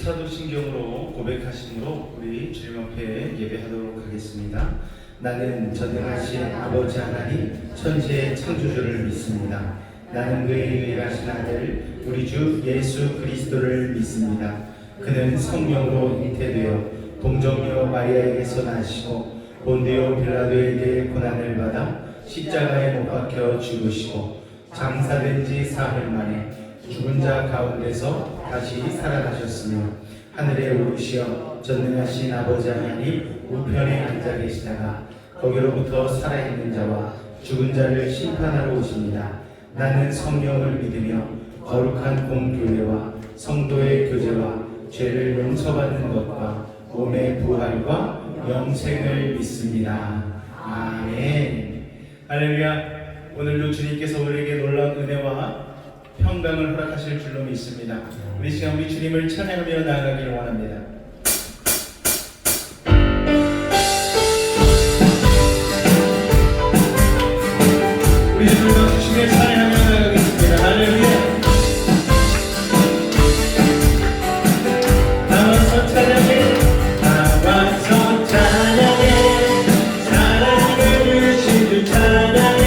사도신경으로 고백하심으로 우리 주님 앞에 예배하도록 하겠습니다. 나는 전능하신 아버지 하나님 천지의 창조주를 믿습니다. 나는 그의 유일하신 아들 우리 주 예수 그리스도를 믿습니다. 그는 성령으로 잉태되어 동정녀 마리아에게서 나시고 본디오 빌라도에게 고난을 받아 십자가에 못 박혀 죽으시고 장사된 지 사흘 만에 죽은 자 가운데서 다시 살아나셨으며 하늘에 오르시어 전능하신 아버지 하나님 우편에 앉아 계시다가 거기로부터 살아있는 자와 죽은 자를 심판하러 오십니다. 나는 성령을 믿으며 거룩한 공교회와 성도의 교제와 죄를 용서받는 것과 몸의 부활과 영생을 믿습니다. 아멘. 할렐루야. 오늘도 주님께서 우리에게 놀라운 은혜와 평강을 허락하실 줄로 믿습니다. 우리 시간 우리 주님을 찬양하며 나아가기를 원합니다. 우리 주님과 주님을 찬양하며 나아가겠습니다. 할렐루야. 나와서 찬양해, 나와서 찬양해, 사랑을 주신 주 찬양해.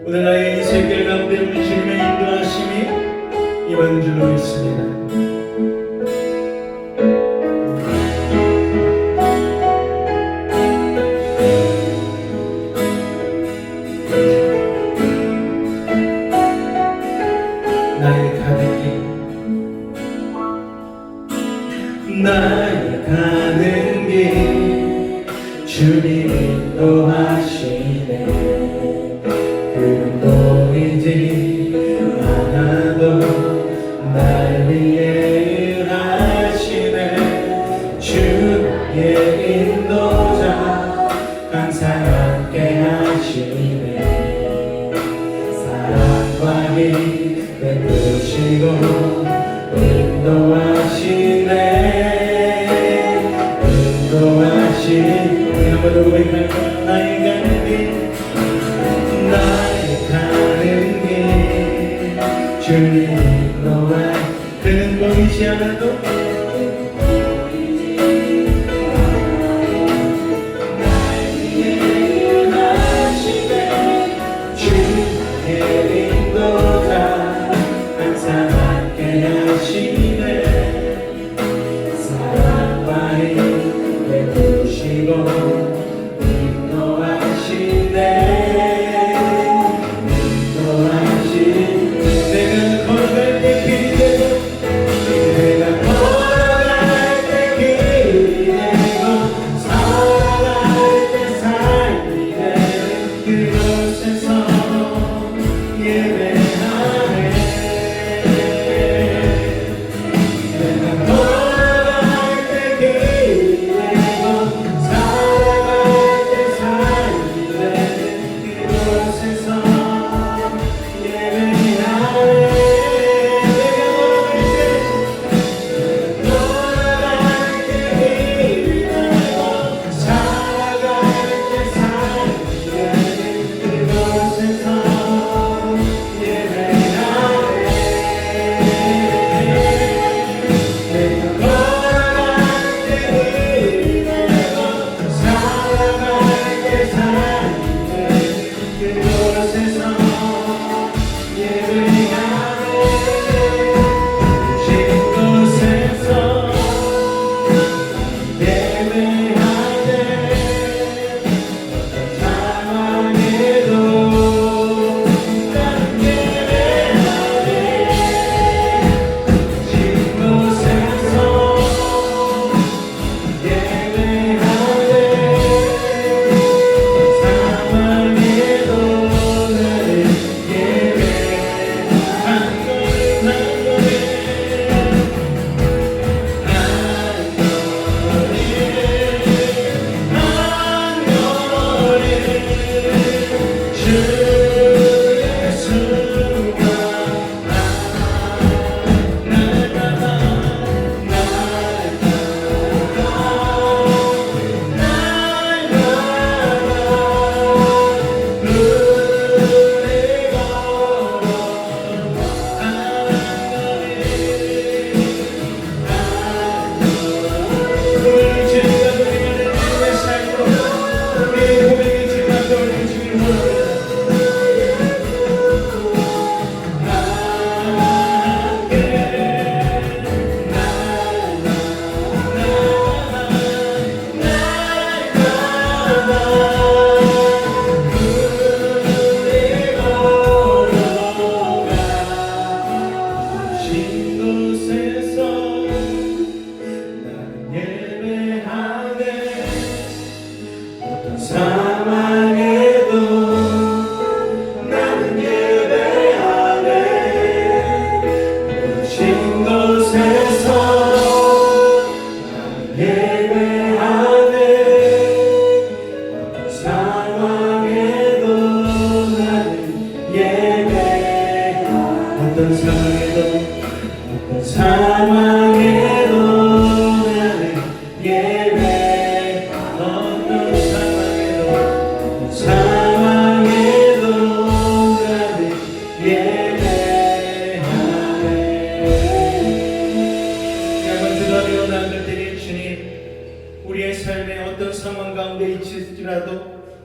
오늘 나의 인생길 가운데 우리 주님의 인도하심이 임하는 줄로 믿습니다. 하시네. 그는 보이지 않아도 날 위해 일하시네. 주의 인도자 항상 함께 하시네. 사랑과 힘 베푸시고 인도하시네. 우리 한번 더 고백할까요? 나의 가는 길, 나의 가는 길, 주님 인도하. 그는 보이지 않아도 날 위해 일하시네. 주의 인도자 항상 함께 하시네. 사랑과 힘 베푸시고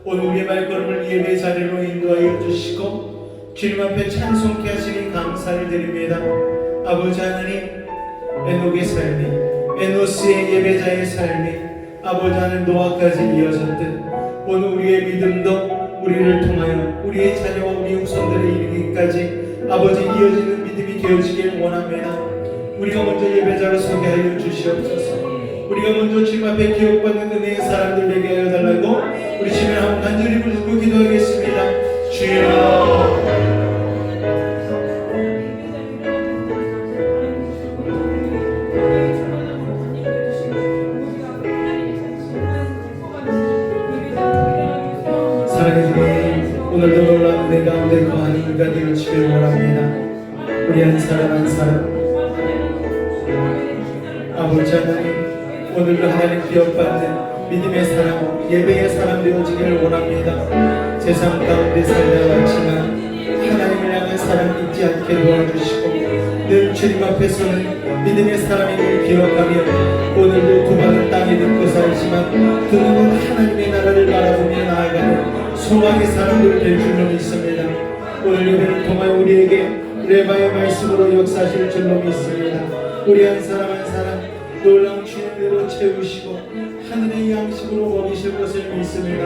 오늘 우리의 발걸음을 예배 자리로 인도하여 주시고 주님 앞에 찬송케 하시니 감사를 드립니다. 아버지 하나님, 에녹의 삶이, 에노스의 예배자의 삶이 아버지 하나님 노아까지 이어졌듯 오늘 우리의 믿음도 우리를 통하여 우리의 자녀와 우리 후손들에 이르기까지 아버지 이어지는 믿음이 되어지길 원합니다. 우리가 먼저 예배자로 소개하여 주시옵소서. 우리가 먼저 주님 앞에 기억받는 은혜의 사람들 되게 하여 달라고 우리 주님 한번 간절히 부르고 기도하겠습니다. 주여 사랑의 주님, 오늘도 놀라운 내 가운데 거하는 이가 되어주시길 원합니다. 우리 한 사람 한 사람 아버지 하나님, 오늘도 하나님 기억받는 믿음의 사람, 예배의 사람 되어지기를 원합니다. 세상 가운데 살다 왔지만 하나님을 향한 사랑 잊지 않게 도와주시고 늘 주님 앞에서는 믿음의 사람임을 기억하며 오늘도 두 발은 땅에 딛고 살지만 두 눈은 하나님의 나라를 바라보며 나아가는 소망의 사람들 될 줄로 믿습니다. 오늘 예배를 통하여 우리에게 레바의 말씀으로 역사하실 줄로 믿습니다. 우리 한 사람 한 사람 놀라운 주님대로 채우시고 하늘의 양식으로 먹이실 것을 믿습니다.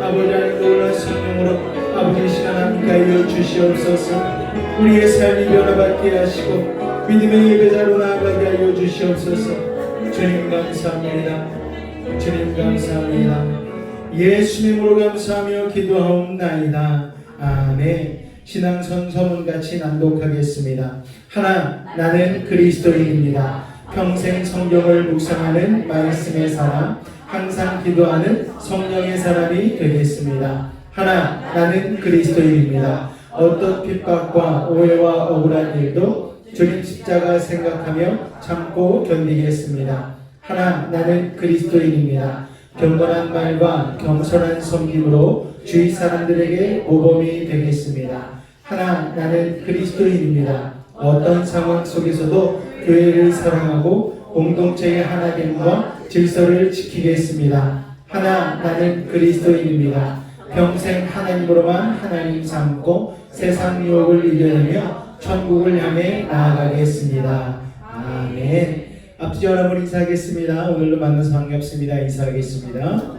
아버지 하나님 놀라운 성령으로 아버지 시간 함께 하여 주시옵소서. 우리의 삶이 변화받게 하시고 믿음의 예배자로 나아가게 하여 주시옵소서. 주님 감사합니다. 주님 감사합니다. 예수님으로 감사하며 기도하옵나이다. 아멘. 신앙선 서문같이 낭독하겠습니다. 하나, 나는 그리스도인입니다. 평생 성경을 묵상하는 말씀의 사람, 항상 기도하는 성령의 사람이 되겠습니다. 하나, 나는 그리스도인입니다. 어떤 핍박과 오해와 억울한 일도 주님 십자가 생각하며 참고 견디겠습니다. 하나, 나는 그리스도인입니다. 경건한 말과 겸손한 섬김으로 주위 사람들에게 모범이 되겠습니다. 하나, 나는 그리스도인입니다. 어떤 상황 속에서도 교회를 사랑하고 공동체의 하나됨과 질서를 지키겠습니다. 하나, 나는 그리스도인입니다. 평생 하나님으로만 하나님 삼고 세상 유혹을 이겨내며 천국을 향해 나아가겠습니다. 아멘. 앞뒤 여러분 인사하겠습니다. 오늘도 만나서 반갑습니다. 인사하겠습니다.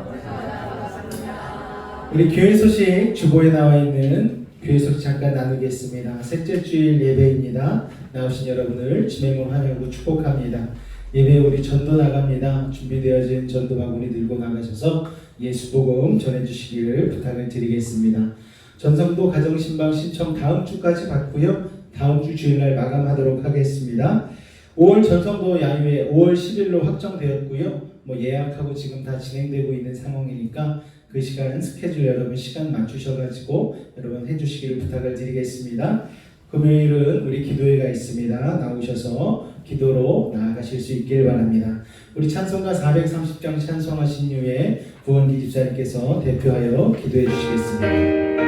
우리 교회 소식 주보에 나와 있는 교회 소식 잠깐 나누겠습니다. 셋째 주일 예배입니다. 나오신 여러분을 주의 몸 환영하고 축복합니다. 예배에 우리 전도 나갑니다. 준비되어진 전도 바구니 들고 나가셔서 예수 복음 전해주시기를 부탁을 드리겠습니다. 전성도 가정신방 신청 다음 주까지 받고요. 다음 주 주일날 마감하도록 하겠습니다. 5월 전성도 야유회 5월 10일로 확정되었고요. 예약하고 지금 다 진행되고 있는 상황이니까 그 시간 스케줄 여러분 시간 맞추셔가지고 여러분 해주시기를 부탁을 드리겠습니다. 금요일은 우리 기도회가 있습니다. 나오셔서 기도로 나아가실 수 있길 바랍니다. 우리 찬송가 430장 찬송하신 후에 구원기 집사님께서 대표하여 기도해 주시겠습니다.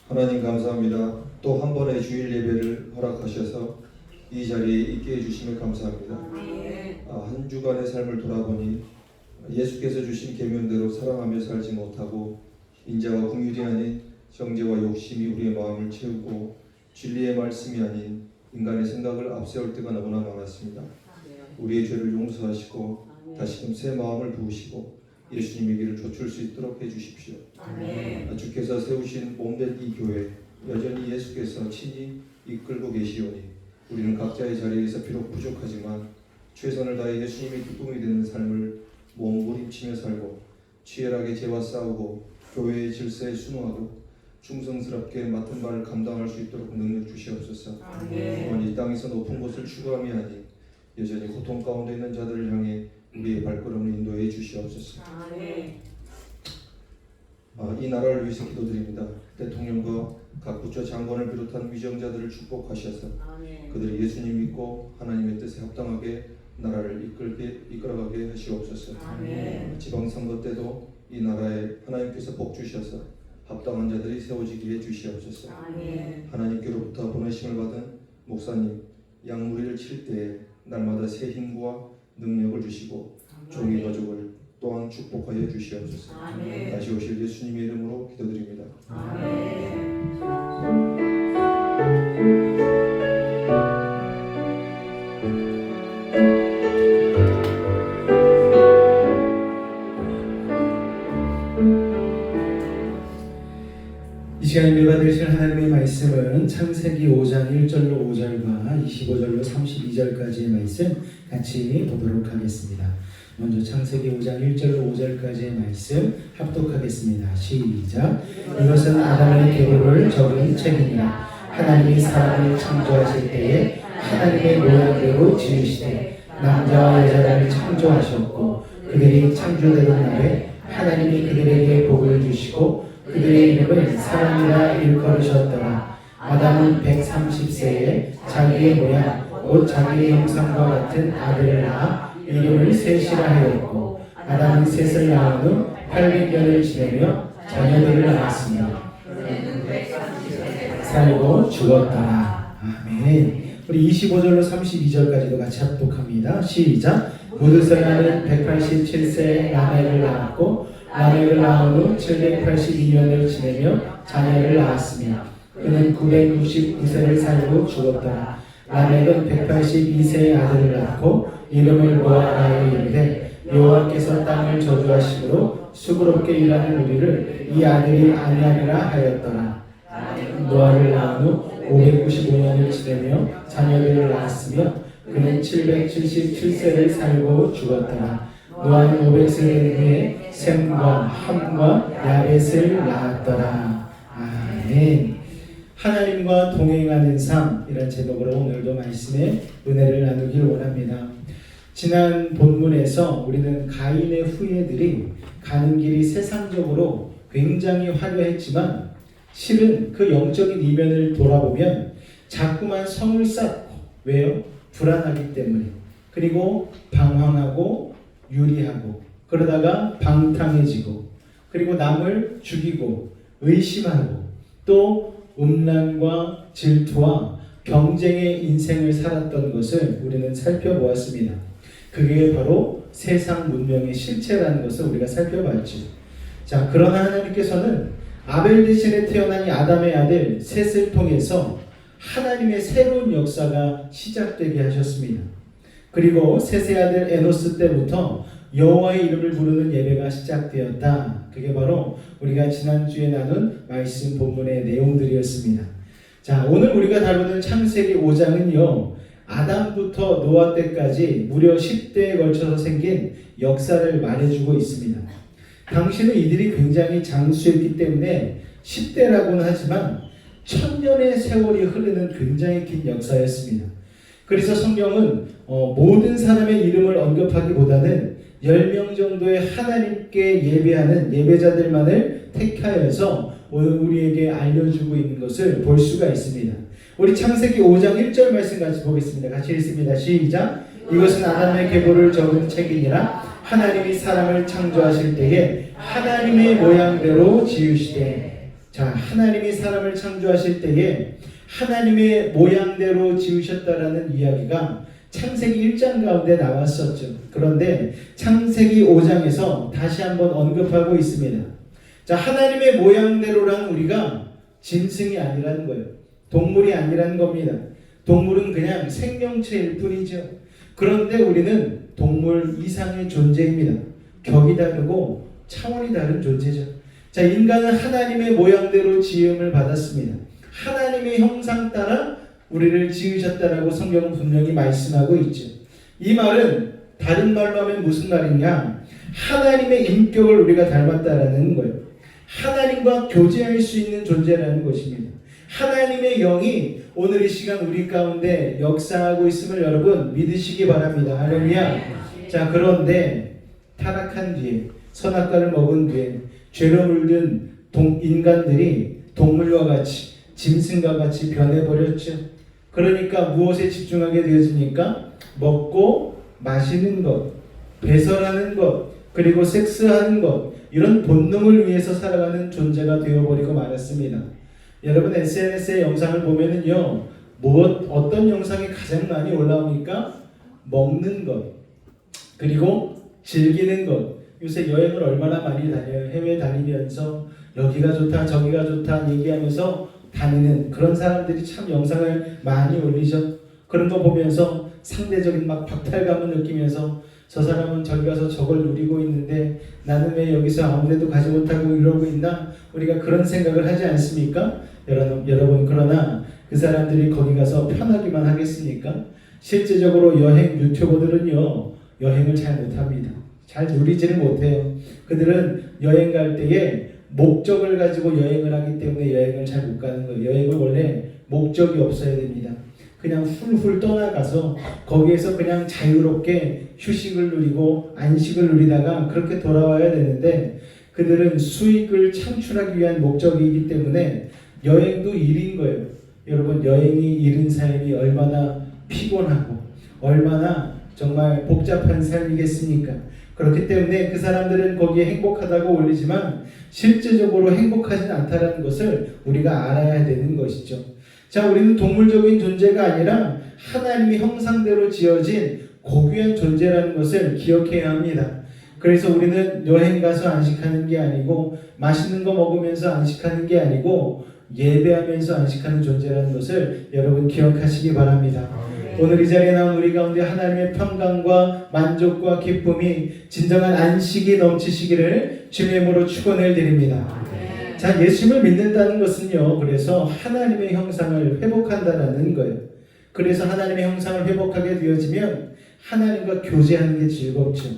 하나님 감사합니다. 또 한 번의 주일 예배를 허락하셔서 이 자리에 있게 해주심에 감사합니다. 한 주간의 삶을 돌아보니 예수께서 주신 계명대로 사랑하며 살지 못하고 인자와 긍휼이 아닌 정죄와 욕심이 우리의 마음을 채우고 진리의 말씀이 아닌 인간의 생각을 앞세울 때가 너무나 많았습니다. 우리의 죄를 용서하시고 다시금 새 마음을 부으시고 예수님의 길을 좇을 수 있도록 해주십시오. 주께서 세우신 몸된 이 교회 여전히 예수께서 친히 이끌고 계시오니 우리는 각자의 자리에서 비록 부족하지만 최선을 다해 예수님의 기쁨이 되는 삶을 몸부림치며 살고 치열하게 죄와 싸우고 교회의 질서에 순응하고 충성스럽게 맡은 바를 감당할 수 있도록 능력 주시옵소서. 또한 이 땅에서 높은 곳을 추구함이 아닌 여전히 고통 가운데 있는 자들을 향해 우리의 발걸음을 인도해 주시옵소서. 이 나라를 위해서 기도드립니다. 대통령과 각 부처 장관을 비롯한 위정자들을 축복하셔서 그들이 예수님 믿고 하나님의 뜻에 합당하게 나라를 이끌어가게 하시옵소서. 지방선거 때도 이 나라에 하나님께서 복 주셔서 합당한 자들이 세워지게 해주시옵소서. 하나님께로부터 보내심을 받은 목사님 양무리를 칠 때에 날마다 새 힘과 능력을 주시고 종의 가족을 또한 축복하여 주시옵소서. 다시 오실 예수님의 이름으로 기도드립니다. 이 시간에 누가 되실 하나님의 말씀은 창세기 5장 1절로 5절과 25절로 32절까지의 말씀 같이 보도록 하겠습니다. 먼저 창세기 5장 1절로 5절까지의 말씀 합독하겠습니다. 시작. 이것은 아담의 계보를 적은 책입니다. 하나님이 사람을 창조하실 때에 하나님의 모양대로 지으시되 남자와 여자를 창조하셨고 그들이 창조되던 날에 하나님이 그들에게 복을 주시고 그들의 이름을 사람이라 일컬으셨더라. 아담은 130세에 자기의 모양 곧 자기의 형상과 같은 아들을 낳아 이름을 셋이라 하였고 아담은 셋을 낳은 후 800년을 지내며 자녀들을 낳았으며 살고 죽었더라. 아멘. 우리 25절로 32절까지도 같이 합독합니다. 시작. 무드셀라는 187세에 라멕을 낳았고 라멕을 낳은 후 782년을 지내며 자녀를 낳았으며 그는 999세를 살고 죽었더라. 라멕은 182세의 아들을 낳고 이름을 노아라 이르되 여호와께서 땅을 저주하심으로 수고롭게 일하는 우리를 이 아들이 아니하리라 하였더라. 노아를 낳은 후 595년을 지내며 자녀들을 낳았으며 그는 777세를 살고 죽었더라. 노아는 500세를 된 후에 셈과 함과 야벳을 낳았더라. 아멘. 하나님과 동행하는 삶 이런 제목으로 오늘도 말씀의 은혜를 나누길 원합니다. 지난 본문에서 우리는 가인의 후예들이 가는 길이 세상적으로 굉장히 화려했지만 실은 그 영적인 이면을 돌아보면 자꾸만 성을 쌓고 왜요? 불안하기 때문에 그리고 방황하고 유리하고 그러다가 방탕해지고 그리고 남을 죽이고 의심하고 또 음란과 질투와 경쟁의 인생을 살았던 것을 우리는 살펴보았습니다. 그게 바로 세상 문명의 실체라는 것을 우리가 살펴봤죠. 자, 그러나 하나님께서는 아벨 대신에 태어난 이 아담의 아들 셋을 통해서 하나님의 새로운 역사가 시작되게 하셨습니다. 그리고 셋의 아들 에노스 때부터 여호와의 이름을 부르는 예배가 시작되었다. 그게 바로 우리가 지난주에 나눈 말씀 본문의 내용들이었습니다. 자, 오늘 우리가 다루는 창세기 5장은요, 아담부터 노아 때까지 무려 10대에 걸쳐서 생긴 역사를 말해주고 있습니다. 당시는 이들이 굉장히 장수했기 때문에 10대라고는 하지만 1000년의 세월이 흐르는 굉장히 긴 역사였습니다. 그래서 성경은 모든 사람의 이름을 언급하기보다는 10명 정도의 하나님께 예배하는 예배자들만을 택하여서 오늘 우리에게 알려주고 있는 것을 볼 수가 있습니다. 우리 창세기 5장 1절 말씀 같이 보겠습니다. 같이 읽습니다. 시작. 이것은 아담의 계보를 적은 책이니라. 하나님이 사람을 창조하실 때에 하나님의 모양대로 지으시되. 자, 하나님이 사람을 창조하실 때에 하나님의 모양대로 지으셨다라는 이야기가 창세기 1장 가운데 나왔었죠. 그런데 창세기 5장에서 다시 한번 언급하고 있습니다. 자, 하나님의 모양대로란 우리가 짐승이 아니라는 거예요. 동물이 아니라는 겁니다. 동물은 그냥 생명체일 뿐이죠. 그런데 우리는 동물 이상의 존재입니다. 격이 다르고 차원이 다른 존재죠. 자, 인간은 하나님의 모양대로 지음을 받았습니다. 하나님의 형상 따라 우리를 지으셨다라고 성경은 분명히 말씀하고 있죠. 이 말은 다른 말로 하면 무슨 말이냐? 하나님의 인격을 우리가 닮았다라는 거예요. 하나님과 교제할 수 있는 존재라는 것입니다. 하나님의 영이 오늘 이 시간 우리 가운데 역사하고 있음을 여러분 믿으시기 바랍니다. 할렐루야. 자, 그런데 타락한 뒤에, 선악과를 먹은 뒤에 죄로 물든 인간들이 동물과 같이, 짐승과 같이 변해버렸죠. 그러니까 무엇에 집중하게 되어집니까? 먹고 마시는 것, 배설하는 것, 그리고 섹스하는 것, 이런 본능을 위해서 살아가는 존재가 되어버리고 말았습니다. 여러분 SNS의 영상을 보면은요, 어떤 영상이 가장 많이 올라오니까 먹는 것, 그리고 즐기는 것. 요새 여행을 얼마나 많이 다녀요. 해외 다니면서 여기가 좋다 저기가 좋다 얘기하면서 다니는 그런 사람들이 참 영상을 많이 올리죠. 그런 거 보면서 상대적인 막 박탈감을 느끼면서 저 사람은 저기 가서 저걸 누리고 있는데 나는 왜 여기서 아무데도 가지 못하고 이러고 있나? 우리가 그런 생각을 하지 않습니까? 여러분, 그러나 그 사람들이 거기 가서 편하기만 하겠습니까? 실제적으로 여행 유튜버들은요, 여행을 잘 못합니다. 잘 누리지를 못해요. 그들은 여행 갈 때에 목적을 가지고 여행을 하기 때문에 여행을 잘 못 가는 거예요. 여행은 원래 목적이 없어야 됩니다. 그냥 훌훌 떠나가서 거기에서 그냥 자유롭게 휴식을 누리고 안식을 누리다가 그렇게 돌아와야 되는데, 그들은 수익을 창출하기 위한 목적이기 때문에 여행도 일인 거예요. 여러분, 여행이 일인 삶이 얼마나 피곤하고 얼마나 정말 복잡한 삶이겠습니까? 그렇기 때문에 그 사람들은 거기에 행복하다고 올리지만 실제적으로 행복하진 않다는 것을 우리가 알아야 되는 것이죠. 자, 우리는 동물적인 존재가 아니라 하나님의 형상대로 지어진 고귀한 존재라는 것을 기억해야 합니다. 그래서 우리는 여행 가서 안식하는 게 아니고, 맛있는 거 먹으면서 안식하는 게 아니고, 예배하면서 안식하는 존재라는 것을 여러분 기억하시기 바랍니다. 오늘 이 자리에 나온 우리 가운데 하나님의 평강과 만족과 기쁨이 진정한 안식이 넘치시기를 주님의 이름으로 축원을 드립니다. 자, 예수님을 믿는다는 것은요, 그래서 하나님의 형상을 회복한다는 거예요. 그래서 하나님의 형상을 회복하게 되어지면 하나님과 교제하는 게 즐겁죠.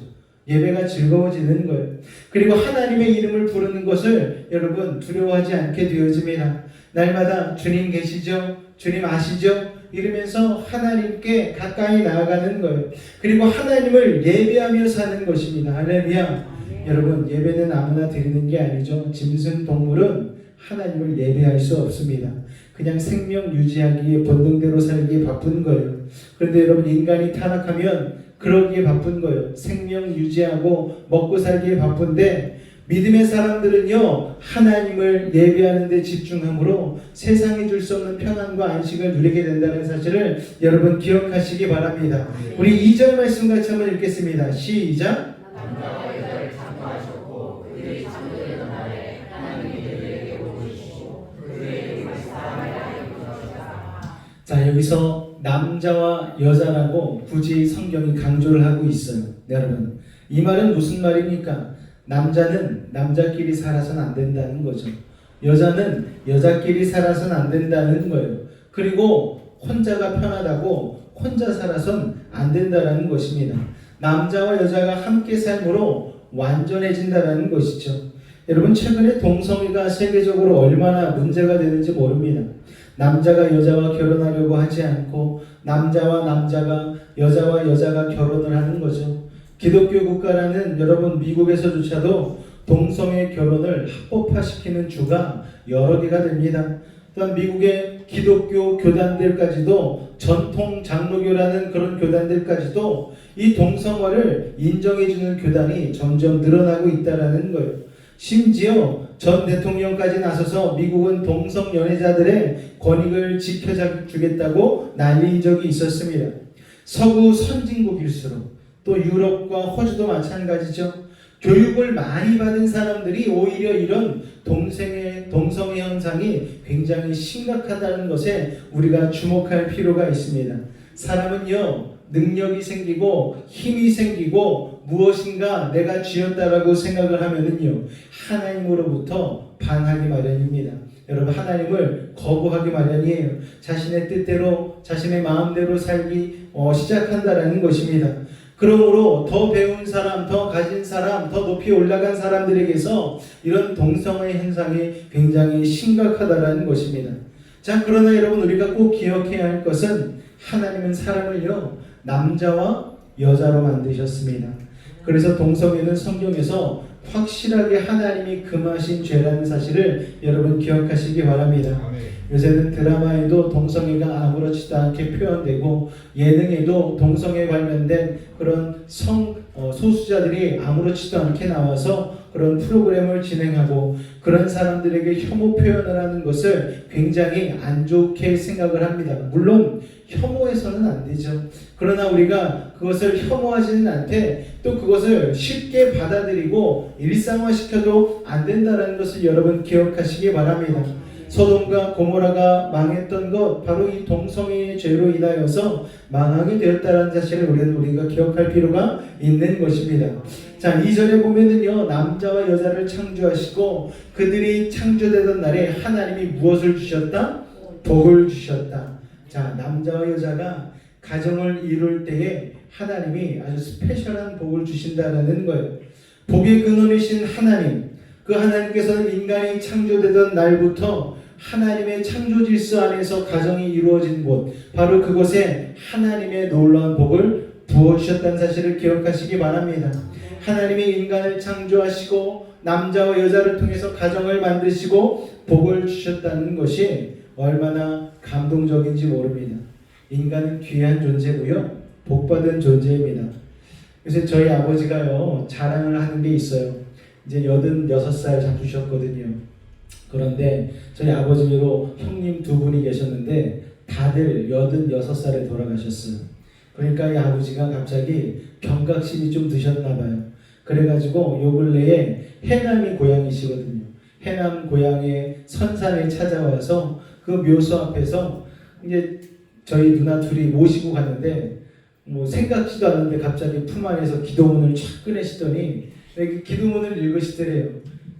예배가 즐거워지는 거예요. 그리고 하나님의 이름을 부르는 것을 여러분 두려워하지 않게 되어집니다. 날마다 주님 계시죠? 주님 아시죠? 이러면서 하나님께 가까이 나아가는 거예요. 그리고 하나님을 예배하며 사는 것입니다. 할렐루야. 여러분, 예배는 아무나 드리는 게 아니죠. 짐승, 동물은 하나님을 예배할 수 없습니다. 그냥 생명 유지하기에 본능대로 살기에 바쁜 거예요. 그런데 여러분, 인간이 타락하면 그러기에 바쁜 거예요. 생명 유지하고 먹고 살기에 바쁜데, 믿음의 사람들은요, 하나님을 예배하는 데 집중함으로 세상이 줄 수 없는 평안과 안식을 누리게 된다는 사실을 여러분 기억하시기 바랍니다. 우리 2절 말씀 같이 한번 읽겠습니다. 시작. 자, 여기서 남자와 여자라고 굳이 성경이 강조를 하고 있어요. 여러분, 이 말은 무슨 말입니까? 남자는 남자끼리 살아서는 안 된다는 거죠. 여자는 여자끼리 살아서는 안 된다는 거예요. 그리고 혼자가 편하다고 혼자 살아선 안 된다는 것입니다. 남자와 여자가 함께 삶으로 완전해진다는 것이죠. 여러분, 최근에 동성애가 세계적으로 얼마나 문제가 되는지 모릅니다. 남자가 여자와 결혼하려고 하지 않고 남자와 남자가 여자와 여자가 결혼을 하는 거죠. 기독교 국가라는 여러분 미국에서조차도 동성애 결혼을 합법화시키는 주가 여러 개가 됩니다. 또한 미국의 기독교 교단들까지도 전통 장로교라는 그런 교단들까지도 이 동성애를 인정해주는 교단이 점점 늘어나고 있다는 거예요. 심지어 전 대통령까지 나서서 미국은 동성 연애자들의 권익을 지켜주겠다고 난리인 적이 있었습니다. 서구 선진국일수록 또 유럽과 호주도 마찬가지죠. 교육을 많이 받은 사람들이 오히려 이런 동성애 현상이 굉장히 심각하다는 것에 우리가 주목할 필요가 있습니다. 사람은요, 능력이 생기고 힘이 생기고 무엇인가 내가 쥐었다라고 생각을 하면은요, 하나님으로부터 반하기 마련입니다. 여러분, 하나님을 거부하기 마련이에요. 자신의 뜻대로 자신의 마음대로 살기 시작한다라는 것입니다. 그러므로 더 배운 사람, 더 가진 사람, 더 높이 올라간 사람들에게서 이런 동성애 현상이 굉장히 심각하다라는 것입니다. 자, 그러나 여러분, 우리가 꼭 기억해야 할 것은 하나님은 사람을요, 남자와 여자로 만드셨습니다. 그래서 동성애는 성경에서 확실하게 하나님이 금하신 죄라는 사실을 여러분 기억하시기 바랍니다. 요새는 드라마에도 동성애가 아무렇지도 않게 표현되고 예능에도 동성애 관련된 그런 소수자들이 아무렇지도 않게 나와서 그런 프로그램을 진행하고 그런 사람들에게 혐오 표현을 하는 것을 굉장히 안 좋게 생각을 합니다. 물론 혐오해서는 안 되죠. 그러나 우리가 그것을 혐오하지는 않되 또 그것을 쉽게 받아들이고 일상화시켜도 안 된다는 것을 여러분 기억하시기 바랍니다. 소돔과 고모라가 망했던 것 바로 이 동성애의 죄로 인하여서 망하게 되었다는 사실을 우리가 기억할 필요가 있는 것입니다. 자, 2절에 보면은요, 남자와 여자를 창조하시고 그들이 창조되던 날에 하나님이 무엇을 주셨다? 복을 주셨다. 자, 남자와 여자가 가정을 이룰 때에 하나님이 아주 스페셜한 복을 주신다는 거예요. 복의 근원이신 하나님, 그 하나님께서는 인간이 창조되던 날부터 하나님의 창조 질서 안에서 가정이 이루어진 곳, 바로 그곳에 하나님의 놀라운 복을 부어주셨다는 사실을 기억하시기 바랍니다. 하나님이 인간을 창조하시고 남자와 여자를 통해서 가정을 만드시고 복을 주셨다는 것이 얼마나 감동적인지 모릅니다. 인간은 귀한 존재고요, 복받은 존재입니다. 그래서 저희 아버지가요, 자랑을 하는 게 있어요. 이제 86살 잡수셨거든요. 그런데 저희 아버지로 형님 두 분이 계셨는데 다들 86살에 돌아가셨어요. 그러니까 이 아버지가 갑자기 경각심이 좀 드셨나 봐요. 그래가지고 요 근래에 해남이 고향이시거든요. 해남 고향의 선산에 찾아와서 그 묘소 앞에서 이제 저희 누나 둘이 모시고 갔는데 뭐 생각지도 않은데 갑자기 품 안에서 기도문을 촥 꺼내시더니 이렇게 기도문을 읽으시더래요.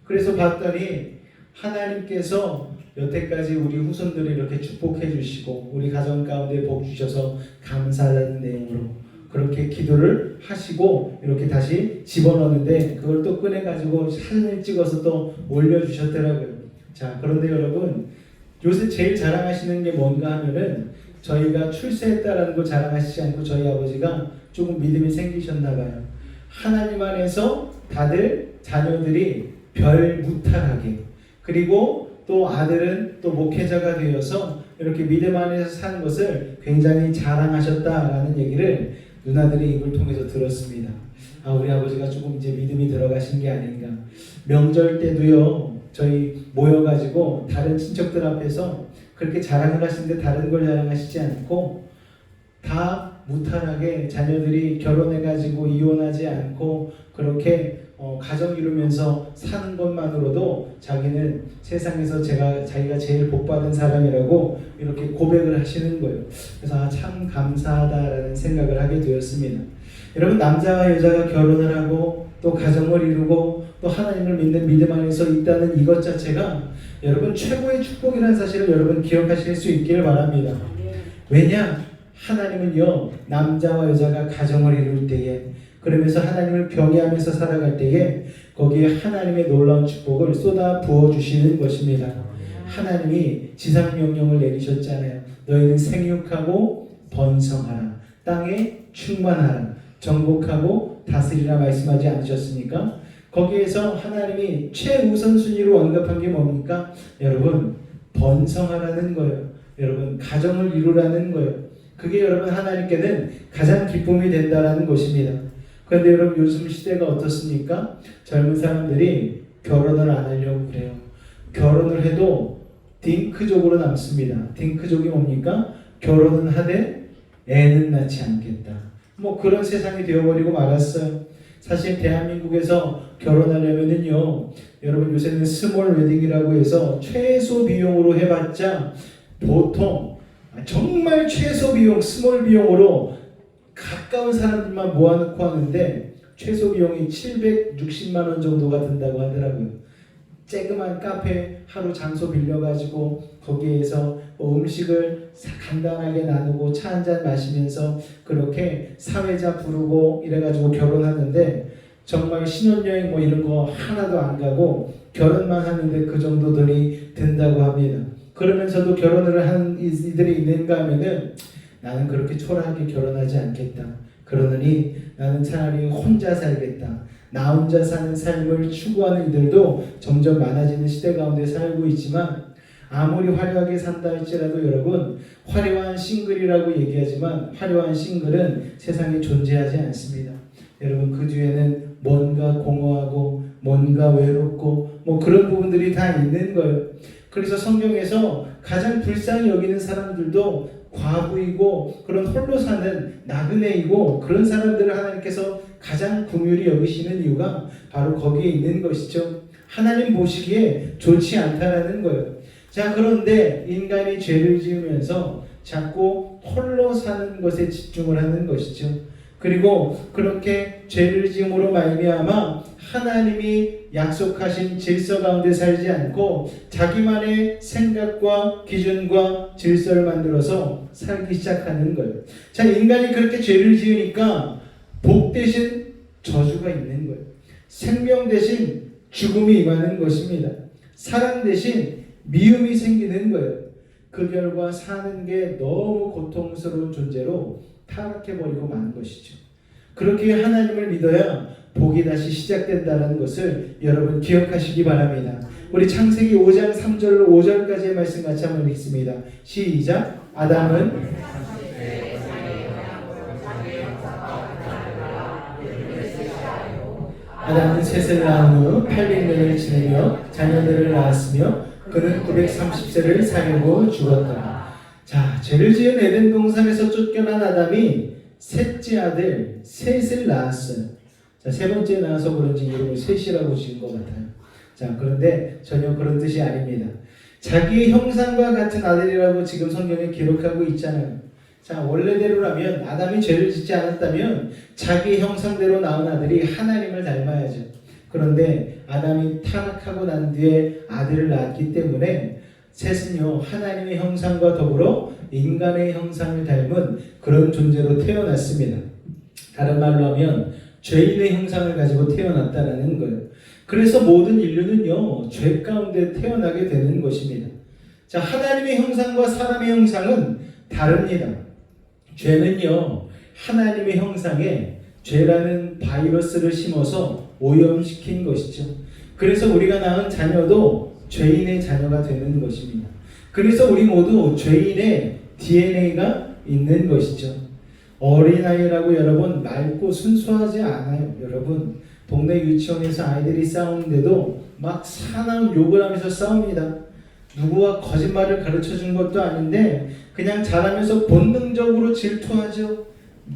그래서 봤더니 하나님께서 여태까지 우리 후손들을 이렇게 축복해 주시고 우리 가정 가운데 복 주셔서 감사하다는 내용으로 그렇게 기도를 하시고 이렇게 다시 집어넣는데 그걸 또 꺼내가지고 사진을 찍어서 또 올려주셨더라고요. 자, 그런데 여러분, 요새 제일 자랑하시는 게 뭔가 하면은 저희가 출세했다라는 걸 자랑하시지 않고 저희 아버지가 조금 믿음이 생기셨나 봐요. 하나님 안에서 다들 자녀들이 별 무탈하게, 그리고 또 아들은 또 목회자가 되어서 이렇게 믿음 안에서 사는 것을 굉장히 자랑하셨다라는 얘기를 누나들의 입을 통해서 들었습니다. 아, 우리 아버지가 조금 이제 믿음이 들어가신 게 아닌가. 명절 때도요, 저희 모여가지고 다른 친척들 앞에서 그렇게 자랑을 하시는데 다른 걸 자랑하시지 않고 다 무탈하게 자녀들이 결혼해가지고 이혼하지 않고 그렇게 가정 이루면서 사는 것만으로도 자기는 세상에서 자기가 제일 복받은 사람이라고 이렇게 고백을 하시는 거예요. 그래서 참 감사하다라는 생각을 하게 되었습니다. 여러분, 남자와 여자가 결혼을 하고 또 가정을 이루고 또 하나님을 믿는 믿음 안에서 있다는 이것 자체가 여러분 최고의 축복이라는 사실을 여러분 기억하실 수 있기를 바랍니다. 왜냐? 하나님은요, 남자와 여자가 가정을 이룰 때에, 그러면서 하나님을 경외하면서 살아갈 때에 거기에 하나님의 놀라운 축복을 쏟아 부어주시는 것입니다. 하나님이 지상명령을 내리셨잖아요. 너희는 생육하고 번성하라, 땅에 충만하라, 정복하고 다스리라 말씀하지 않으셨습니까? 거기에서 하나님이 최우선순위로 언급한 게 뭡니까? 여러분, 번성하라는 거예요. 여러분, 가정을 이루라는 거예요. 그게 여러분 하나님께는 가장 기쁨이 된다는 것입니다. 그런데 여러분, 요즘 시대가 어떻습니까? 젊은 사람들이 결혼을 안 하려고 그래요. 결혼을 해도 딩크족으로 남습니다. 딩크족이 뭡니까? 결혼은 하되 애는 낳지 않겠다. 뭐 그런 세상이 되어버리고 말았어요. 사실 대한민국에서 결혼하려면은요, 여러분 요새는 스몰 웨딩이라고 해서 최소 비용으로 해봤자 보통 정말 최소 비용, 스몰 비용으로 가까운 사람들만 모아놓고 하는데 최소 비용이 760만 원 정도가 든다고 하더라고요. 쬐그만 카페 하루 장소 빌려가지고 거기에서 음식을 간단하게 나누고 차 한잔 마시면서 그렇게 사회자 부르고 이래가지고 결혼하는데 정말 신혼여행 뭐 이런 거 하나도 안 가고 결혼만 하는데 그 정도 돈이 든다고 합니다. 그러면서도 결혼을 하는 이들이 있는가 하면은 나는 그렇게 초라하게 결혼하지 않겠다. 그러느니 나는 차라리 혼자 살겠다. 나 혼자 사는 삶을 추구하는 이들도 점점 많아지는 시대 가운데 살고 있지만 아무리 화려하게 산다 할지라도 여러분, 화려한 싱글이라고 얘기하지만 화려한 싱글은 세상에 존재하지 않습니다. 여러분, 그 뒤에는 뭔가 공허하고 뭔가 외롭고 뭐 그런 부분들이 다 있는 거예요. 그래서 성경에서 가장 불쌍히 여기는 사람들도 과부이고 그런 홀로 사는 나그네이고 그런 사람들을 하나님께서 가장 긍휼히 여기시는 이유가 바로 거기에 있는 것이죠. 하나님 보시기에 좋지 않다라는 거예요. 자, 그런데 인간이 죄를 지으면서 자꾸 홀로 사는 것에 집중을 하는 것이죠. 그리고 그렇게 죄를 지음으로 말미암아 하나님이 약속하신 질서 가운데 살지 않고 자기만의 생각과 기준과 질서를 만들어서 살기 시작하는 거예요. 자, 인간이 그렇게 죄를 지으니까 복 대신 저주가 있는 거예요. 생명 대신 죽음이 임하는 것입니다. 사랑 대신 미움이 생기는 거예요. 그 결과 사는 게 너무 고통스러운 존재로 타락해버리고 마는 것이죠. 그렇게 하나님을 믿어야 복이 다시 시작된다는 것을 여러분 기억하시기 바랍니다. 우리 창세기 5장 3절로 5절까지의 말씀 같이 한번 읽습니다. 시작. 아담은 셋을 낳은 후 800년을 지내며 자녀들을 낳았으며 그는 930세를 살고 죽었다. 자, 죄를 지은 에덴 동산에서 쫓겨난 아담이 셋째 아들 셋을 낳았어요. 자, 세 번째 낳아서 그런지 이름을 셋이라고 지은 것 같아요. 자, 그런데 전혀 그런 뜻이 아닙니다. 자기의 형상과 같은 아들이라고 지금 성경에 기록하고 있잖아요. 자, 원래대로라면 아담이 죄를 짓지 않았다면 자기 형상대로 낳은 아들이 하나님을 닮아야죠. 그런데 아담이 타락하고 난 뒤에 아들을 낳았기 때문에 셋은요, 하나님의 형상과 더불어 인간의 형상을 닮은 그런 존재로 태어났습니다. 다른 말로 하면 죄인의 형상을 가지고 태어났다는 거예요. 그래서 모든 인류는요, 죄 가운데 태어나게 되는 것입니다. 자, 하나님의 형상과 사람의 형상은 다릅니다. 죄는요, 하나님의 형상에 죄라는 바이러스를 심어서 오염시킨 것이죠. 그래서 우리가 낳은 자녀도 죄인의 자녀가 되는 것입니다. 그래서 우리 모두 죄인의 DNA가 있는 것이죠. 어린아이라고 여러분 맑고 순수하지 않아요. 여러분, 동네 유치원에서 아이들이 싸우는데도 막 사나운 욕을 하면서 싸웁니다. 누구와 거짓말을 가르쳐준 것도 아닌데 그냥 자라면서 본능적으로 질투하죠.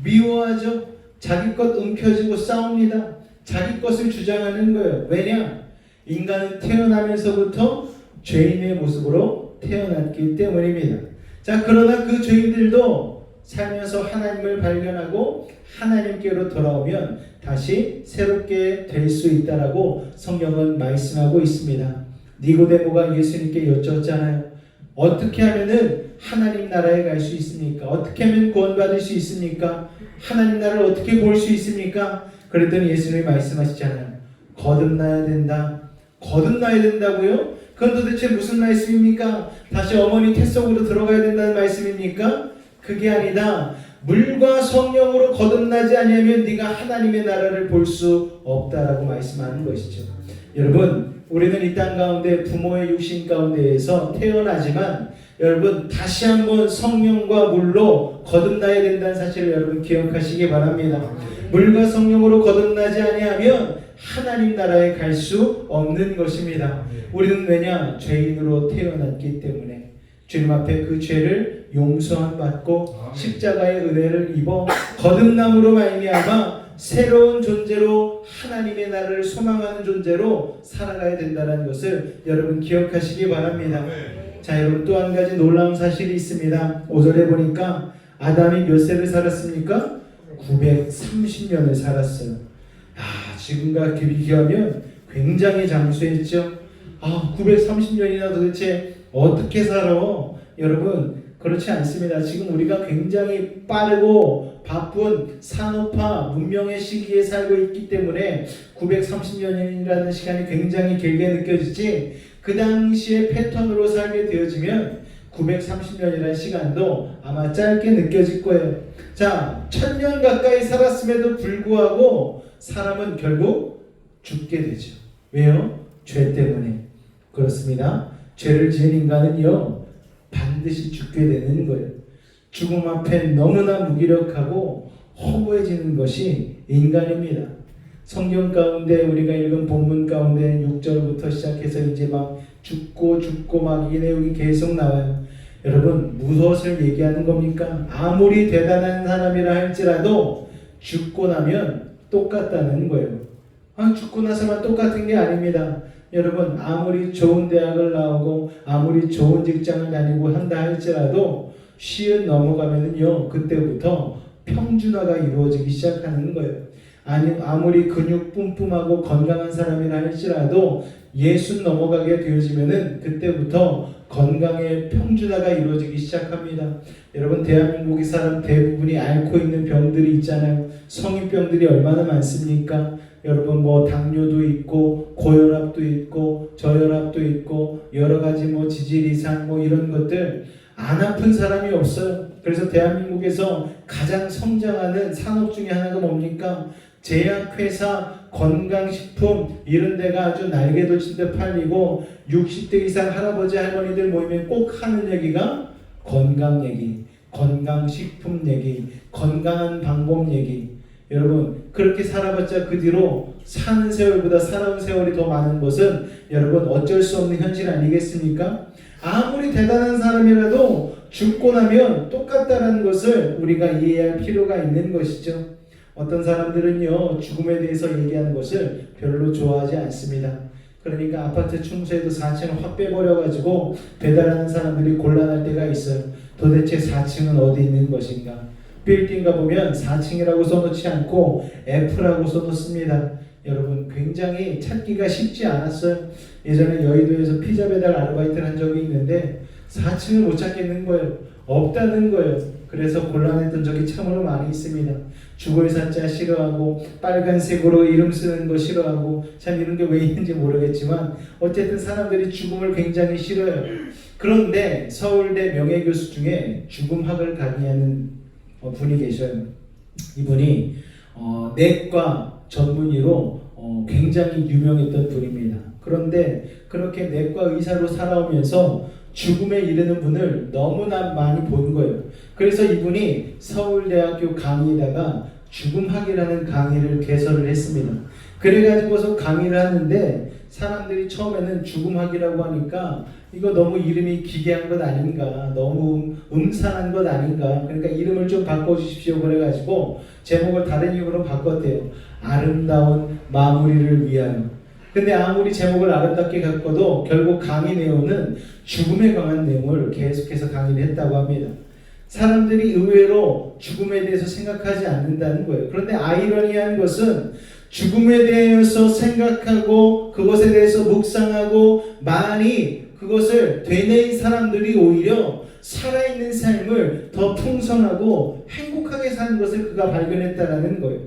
미워하죠. 자기 것 움켜쥐고 싸웁니다. 자기 것을 주장하는 거예요. 왜냐? 인간은 태어나면서부터 죄인의 모습으로 태어났기 때문입니다. 자, 그러나 그 죄인들도 살면서 하나님을 발견하고 하나님께로 돌아오면 다시 새롭게 될 수 있다라고 성경은 말씀하고 있습니다. 니고데모가 예수님께 여쭈었잖아요. 어떻게 하면은 하나님 나라에 갈 수 있습니까? 어떻게 하면 구원받을 수 있습니까? 하나님 나라를 어떻게 볼 수 있습니까? 그랬더니 예수님이 말씀하시잖아요. 거듭나야 된다. 거듭나야 된다고요? 그건 도대체 무슨 말씀입니까? 다시 어머니 태 속으로 들어가야 된다는 말씀입니까? 그게 아니다. 물과 성령으로 거듭나지 아니하면 네가 하나님의 나라를 볼 수 없다라고 말씀하는 것이죠. 여러분, 우리는 이 땅 가운데 부모의 육신 가운데에서 태어나지만 여러분 다시 한번 성령과 물로 거듭나야 된다는 사실을 여러분 기억하시기 바랍니다. 물과 성령으로 거듭나지 아니하면 하나님 나라에 갈 수 없는 것입니다. 우리는 왜냐? 죄인으로 태어났기 때문에 주님 앞에 그 죄를 용서함 받고 십자가의 은혜를 입어 거듭남으로 말미암아 새로운 존재로 하나님의 나라를 소망하는 존재로 살아가야 된다는 것을 여러분 기억하시기 바랍니다. 자, 여러분 또 한 가지 놀라운 사실이 있습니다. 5절에 보니까 아담이 몇 세를 살았습니까? 930년을 살았어요. 지금과 비교하면 굉장히 장수했죠. 930년이나 도대체 어떻게 살아? 여러분 그렇지 않습니다. 지금 우리가 굉장히 빠르고 바쁜 산업화 문명의 시기에 살고 있기 때문에 930년이라는 시간이 굉장히 길게 느껴지지, 그 당시의 패턴으로 살게 되어지면 930년이라는 시간도 아마 짧게 느껴질 거예요. 자, 1000년 가까이 살았음에도 불구하고 사람은 결국 죽게 되죠. 왜요? 죄 때문에. 그렇습니다. 죄를 지은 인간은요 반드시 죽게 되는 거예요. 죽음 앞에 너무나 무기력하고 허무해지는 것이 인간입니다. 성경 가운데 우리가 읽은 본문 가운데 6절부터 시작해서 이제 막 죽고 막 이 내용이 계속 나와요. 여러분 무엇을 얘기하는 겁니까? 아무리 대단한 사람이라 할지라도 죽고 나면 똑같다는 거예요. 죽고 나서만 똑같은 게 아닙니다. 여러분 아무리 좋은 대학을 나오고 아무리 좋은 직장을 다니고 한다 할지라도 쉬운 넘어가면은요 그때부터 평준화가 이루어지기 시작하는 거예요. 아무리 근육 뿜뿜하고 건강한 사람이라 할지라도 60 넘어가게 되어지면은 그때부터 건강의 평준화가 이루어지기 시작합니다. 여러분 대한민국의 사람 대부분이 앓고 있는 병들이 있잖아요. 성인병들이 얼마나 많습니까? 여러분 뭐 당뇨도 있고 고혈압도 있고 저혈압도 있고 여러 가지 뭐 지질 이상 뭐 이런 것들 안 아픈 사람이 없어요. 그래서 대한민국에서 가장 성장하는 산업 중에 하나가 뭡니까? 제약회사, 건강식품 이런 데가 아주 날개돋친 데 팔리고 60대 이상 할아버지 할머니들 모이면 꼭 하는 얘기가 건강 얘기, 건강식품 얘기, 건강한 방법 얘기. 여러분 그렇게 살아봤자 그 뒤로 사는 세월보다 살아온 세월이 더 많은 것은 여러분 어쩔 수 없는 현실 아니겠습니까? 아무리 대단한 사람이라도 죽고 나면 똑같다는 것을 우리가 이해할 필요가 있는 것이죠. 어떤 사람들은요 죽음에 대해서 얘기하는 것을 별로 좋아하지 않습니다. 그러니까 아파트 충수에도 4층을 확 빼버려가지고 배달하는 사람들이 곤란할 때가 있어요. 도대체 4층은 어디 있는 것인가? 빌딩 가보면 4층이라고 써놓지 않고 F라고 써놓습니다. 여러분 굉장히 찾기가 쉽지 않았어요. 예전에 여의도에서 피자 배달 아르바이트를 한 적이 있는데 4층을 못 찾겠는 거예요. 없다는 거예요. 그래서 곤란했던 적이 참으로 많이 있습니다. 죽을사자 싫어하고 빨간색으로 이름 쓰는 거 싫어하고 참 이런 게 왜 있는지 모르겠지만 어쨌든 사람들이 죽음을 굉장히 싫어해요. 그런데 서울대 명예교수 중에 죽음학을 강의하는 분이 계셔요. 이분이 내과 전문의로 굉장히 유명했던 분입니다. 그런데 그렇게 내과 의사로 살아오면서 죽음에 이르는 분을 너무나 많이 본 거예요. 그래서 이분이 서울대학교 강의에다가 죽음학이라는 강의를 개설을 했습니다. 그래가지고서 강의를 하는데 사람들이 처음에는 죽음학이라고 하니까 이거 너무 이름이 기괴한 것 아닌가, 너무 음산한 것 아닌가, 그러니까 이름을 좀 바꿔주십시오 그래가지고 제목을 다른 이름으로 바꿨대요. 아름다운 마무리를 위하여. 근데 아무리 제목을 아름답게 바꿔도 결국 강의 내용은 죽음에 관한 내용을 계속해서 강의를 했다고 합니다. 사람들이 의외로 죽음에 대해서 생각하지 않는다는 거예요. 그런데 아이러니한 것은 죽음에 대해서 생각하고 그것에 대해서 묵상하고 많이 그것을 되뇌인 사람들이 오히려 살아있는 삶을 더 풍성하고 행복하게 사는 것을 그가 발견했다라는 거예요.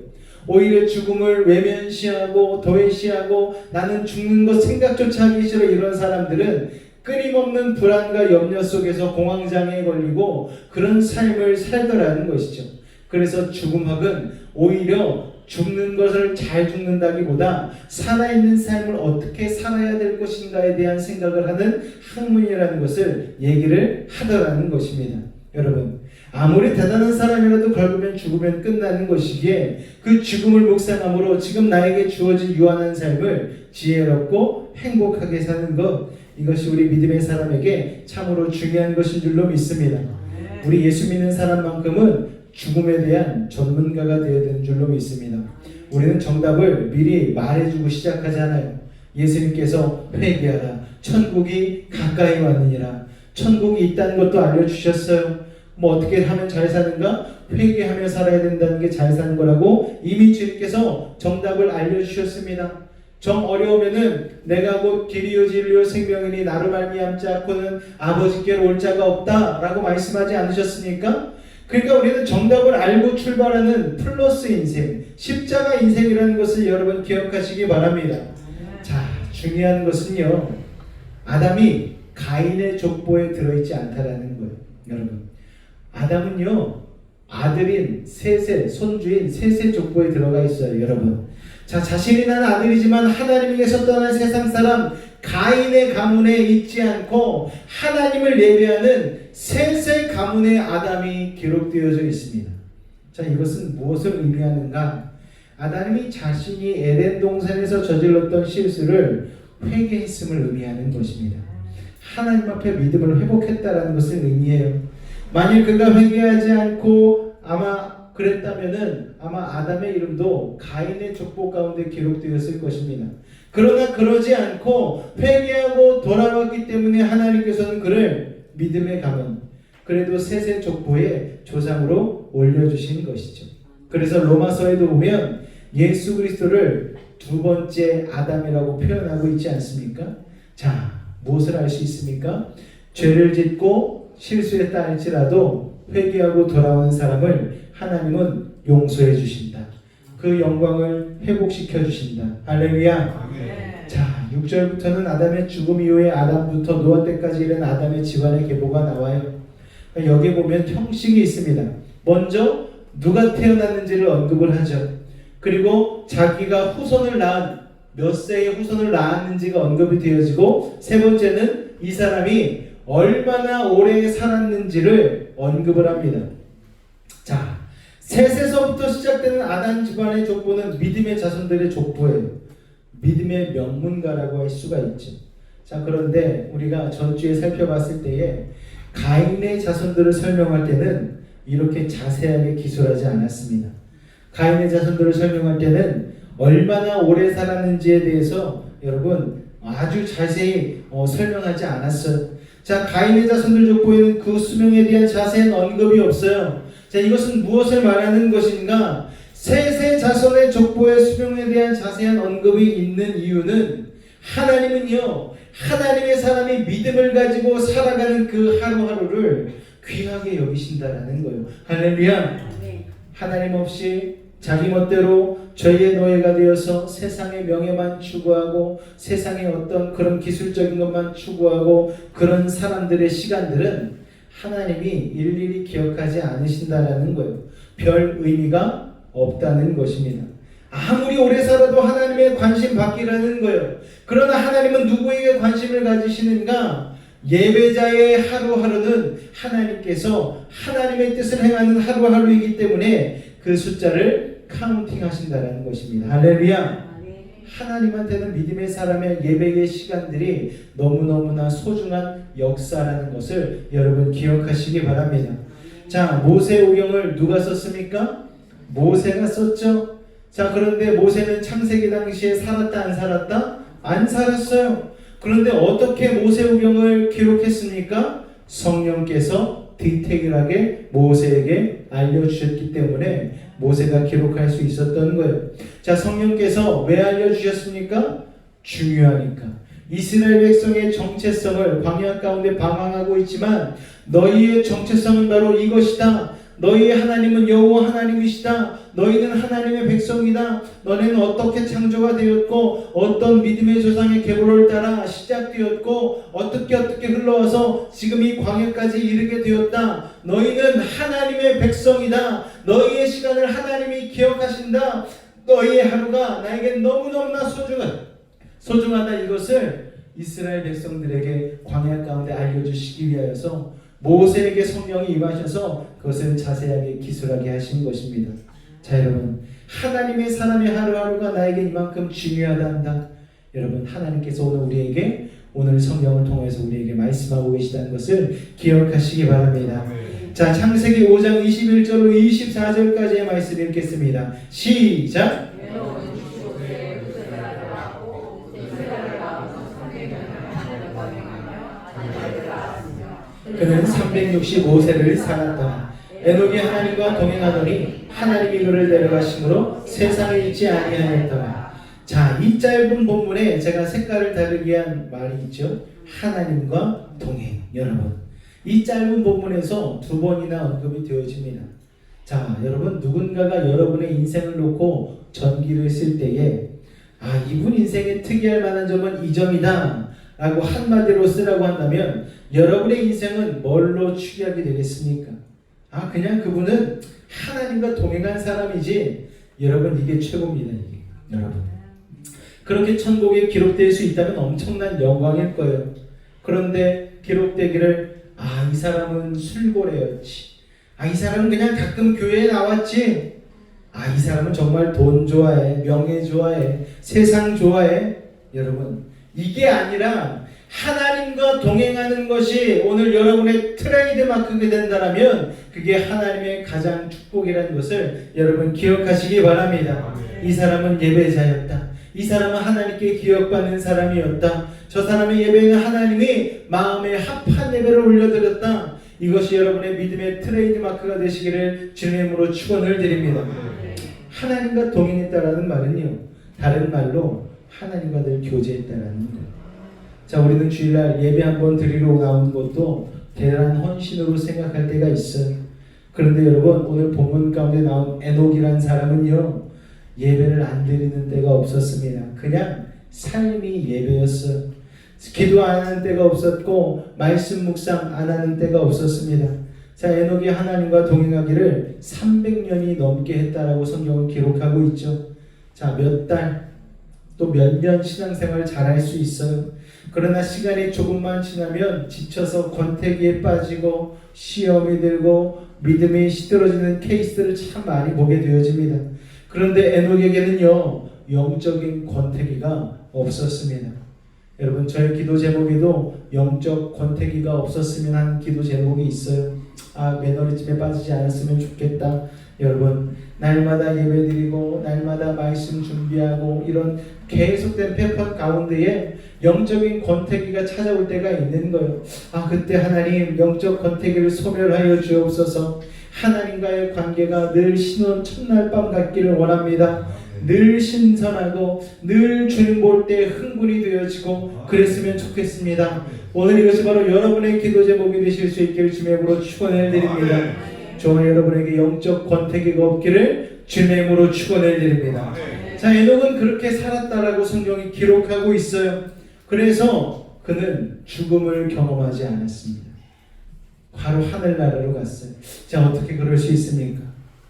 오히려 죽음을 외면시하고 도외시하고 나는 죽는 것 생각조차 하기 싫어 이런 사람들은 끊임없는 불안과 염려 속에서 공황장애에 걸리고 그런 삶을 살더라는 것이죠. 그래서 죽음학은 오히려 죽는 것을 잘 죽는다기보다 살아있는 삶을 어떻게 살아야 될 것인가에 대한 생각을 하는 학문이라는 것을 얘기를 하더라는 것입니다. 여러분, 아무리 대단한 사람이라도 결국엔 죽으면 끝나는 것이기에 그 죽음을 묵상함으로 지금 나에게 주어진 유한한 삶을 지혜롭고 행복하게 사는 것, 이것이 우리 믿음의 사람에게 참으로 중요한 것인 줄로 믿습니다. 우리 예수 믿는 사람만큼은 죽음에 대한 전문가가 되어야 되는 줄로 믿습니다. 우리는 정답을 미리 말해주고 시작하잖아요. 예수님께서 회개하라, 천국이 가까이 왔느니라. 천국이 있다는 것도 알려주셨어요. 뭐 어떻게 하면 잘 사는가? 회개하며 살아야 된다는 게 잘 사는 거라고 이미 주님께서 정답을 알려주셨습니다. 정 어려우면은 내가 곧 길이요 진리요 생명이니 나로 말미암지 않고는 아버지께로 올 자가 없다라고 말씀하지 않으셨습니까? 그러니까 우리는 정답을 알고 출발하는 플러스 인생, 십자가 인생이라는 것을 여러분 기억하시기 바랍니다. 자, 중요한 것은요, 아담이 가인의 족보에 들어있지 않다라는 거예요. 여러분, 아담은요 아들인 셋의 손주인 셋의 족보에 들어가 있어요. 여러분, 자, 자신이 난 아들이지만 하나님에게서 떠난 세상 사람 가인의 가문에 있지 않고 하나님을 예배하는 셋의 가문의 아담이 기록되어져 있습니다. 자, 이것은 무엇을 의미하는가? 아담이 자신이 에덴 동산에서 저질렀던 실수를 회개했음을 의미하는 것입니다. 하나님 앞에 믿음을 회복했다라는 것을 의미해요. 만일 그가 회개하지 않고 그랬다면은 아마 아담의 이름도 가인의 족보 가운데 기록되었을 것입니다. 그러나 그러지 않고 회개하고 돌아왔기 때문에 하나님께서는 그를 믿음의 가문, 그래도 셋의 족보에 조상으로 올려주신 것이죠. 그래서 로마서에도 보면 예수 그리스도를 두 번째 아담이라고 표현하고 있지 않습니까? 자, 무엇을 알 수 있습니까? 죄를 짓고 실수했다 할지라도 회개하고 돌아오는 사람을 하나님은 용서해 주신다. 그 영광을 회복시켜 주신다. 할렐루야. 자, 6절부터는 아담의 죽음 이후에 아담부터 노아 때까지 이른 아담의 집안의 계보가 나와요. 여기 보면 형식이 있습니다. 먼저 누가 태어났는지를 언급을 하죠. 그리고 자기가 후손을 낳은 몇 세의 후손을 낳았는지가 언급이 되어지고, 세 번째는 이 사람이 얼마나 오래 살았는지를 언급을 합니다. 자, 셋에서부터 시작되는 아담 집안의 족보는 믿음의 자손들의 족보예요. 믿음의 명문가라고 할 수가 있죠. 자, 그런데 우리가 전주에 살펴봤을 때에 가인의 자손들을 설명할 때는 이렇게 자세하게 기술하지 않았습니다. 가인의 자손들을 설명할 때는 얼마나 오래 살았는지에 대해서 여러분 아주 자세히 설명하지 않았어요. 자, 가인의 자손들 족보에는 그 수명에 대한 자세한 언급이 없어요. 자, 이것은 무엇을 말하는 것인가? 셋의 자손의 족보의 수명에 대한 자세한 언급이 있는 이유는 하나님은요, 하나님의 사람이 믿음을 가지고 살아가는 그 하루하루를 귀하게 여기신다라는 거예요. 할렐루야. 하나님 없이 자기 멋대로 죄의 노예가 되어서 세상의 명예만 추구하고 세상의 어떤 그런 기술적인 것만 추구하고 그런 사람들의 시간들은 하나님이 일일이 기억하지 않으신다라는 거예요. 별 의미가 없다는 것입니다. 아무리 오래 살아도 하나님의 관심 받기라는 거예요. 그러나 하나님은 누구에게 관심을 가지시는가? 예배자의 하루하루는 하나님께서 하나님의 뜻을 행하는 하루하루이기 때문에 그 숫자를 카운팅 하신다는 것입니다. 할렐루야. 하나님한테는 믿음의 사람의 예배의 시간들이 너무너무나 소중한 역사라는 것을 여러분 기억하시기 바랍니다. 자, 모세오경을 누가 썼습니까? 모세가 썼죠. 자, 그런데 모세는 창세기 당시에 살았다 안 살았다? 안 살았어요. 그런데 어떻게 모세오경을 기록했습니까? 성령께서 디테일하게 모세에게 알려주셨기 때문에 모세가 기록할 수 있었던 거예요. 자, 성령께서 왜 알려주셨습니까? 중요하니까. 이스라엘 백성의 정체성을 광야 가운데 방황하고 있지만 너희의 정체성은 바로 이것이다. 너희의 하나님은 여호와 하나님이시다. 너희는 하나님의 백성이다. 너네는 어떻게 창조가 되었고 어떤 믿음의 조상의 계보를 따라 시작되었고 어떻게 흘러와서 지금 이 광야까지 이르게 되었다. 너희는 하나님의 백성이다. 너희의 시간을 하나님이 기억하신다. 너희의 하루가 나에게 너무너무나 소중하다. 이것을 이스라엘 백성들에게 광야 가운데 알려주시기 위하여서 모세에게 성령이 임하셔서 그것을 자세하게 기술하게 하신 것입니다. 자, 여러분, 하나님의 사람의 하루하루가 나에게 이만큼 중요하다 한다. 여러분, 하나님께서 우리에게 오늘 성령을 통해서 우리에게 말씀하고 계시다는 것을 기억하시기 바랍니다. 자, 창세기 5장 21절로 24절까지의 말씀 읽겠습니다. 시작! 그는 365세를 살았다. 에녹이 하나님과 동행하더니 하나님이 그를 데려가심으로 세상에 있지 아니하였더라. 자, 이 짧은 본문에 제가 색깔을 다르게 한 말이 있죠. 하나님과 동행. 여러분, 이 짧은 본문에서 두 번이나 언급이 되어집니다. 자, 여러분, 누군가가 여러분의 인생을 놓고 전기를 쓸 때에 이분 인생에 특이할 만한 점은 이 점이다 라고 한마디로 쓰라고 한다면 여러분의 인생은 뭘로 추리하게 되겠습니까? 그냥 그분은 하나님과 동행한 사람이지. 여러분, 이게 최고입니다. 이게. 여러분, 그렇게 천국에 기록될 수 있다면 엄청난 영광일 거예요. 그런데 기록되기를 이 사람은 술고래였지. 이 사람은 그냥 가끔 교회에 나왔지. 이 사람은 정말 돈 좋아해, 명예 좋아해, 세상 좋아해. 여러분, 이게 아니라 하나님과 동행하는 것이 오늘 여러분의 트레이드 마크가 된다면 그게 하나님의 가장 축복이라는 것을 여러분 기억하시기 바랍니다. 이 사람은 예배자였다. 이 사람은 하나님께 기억받는 사람이었다. 저 사람의 예배는 하나님이 마음에 합한 예배를 올려드렸다. 이것이 여러분의 믿음의 트레이드 마크가 되시기를 주님으로 축원을 드립니다. 하나님과 동행했다라는 말은요, 다른 말로 하나님과 늘 교제했다라는 거예요. 자, 우리는 주일날 예배 한번 드리러 나온 것도 대단한 헌신으로 생각할 때가 있어요. 그런데 여러분, 오늘 본문 가운데 나온 에녹이라는 사람은요, 예배를 안 드리는 때가 없었습니다. 그냥 삶이 예배였어요. 기도 안 하는 때가 없었고 말씀 묵상 안 하는 때가 없었습니다. 자, 에녹이 하나님과 동행하기를 300년이 넘게 했다라고 성경은 기록하고 있죠. 자, 몇 달, 또 몇 년 신앙생활을 잘할 수 있어요. 그러나 시간이 조금만 지나면 지쳐서 권태기에 빠지고 시험이 들고 믿음이 시들어지는 케이스를 참 많이 보게 되어집니다. 그런데 에녹에게는요, 영적인 권태기가 없었습니다. 여러분, 저의 기도 제목에도 영적 권태기가 없었으면 하는 기도 제목이 있어요. 매너리즘에 빠지지 않았으면 좋겠다. 여러분, 날마다 예배드리고 날마다 말씀 준비하고 이런 계속된 패턴 가운데에 영적인 권태기가 찾아올 때가 있는 거예요. 그때 하나님 영적 권태기를 소멸하여 주옵소서. 하나님과의 관계가 늘 신혼 첫날 밤 같기를 원합니다. 늘 신선하고 늘 주님 볼 때 흥분이 되어지고 그랬으면 좋겠습니다. 오늘 이것이 바로 여러분의 기도 제목이 되실 수 있기를 주님의 이름으로 축원을 드립니다. 저와 여러분에게 영적 권태기가 없기를 주님의 이름으로 축원을 드립니다. 자, 에녹은 그렇게 살았다라고 성경이 기록하고 있어요. 그래서 그는 죽음을 경험하지 않았습니다. 바로 하늘나라로 갔어요. 자, 어떻게 그럴 수 있습니까?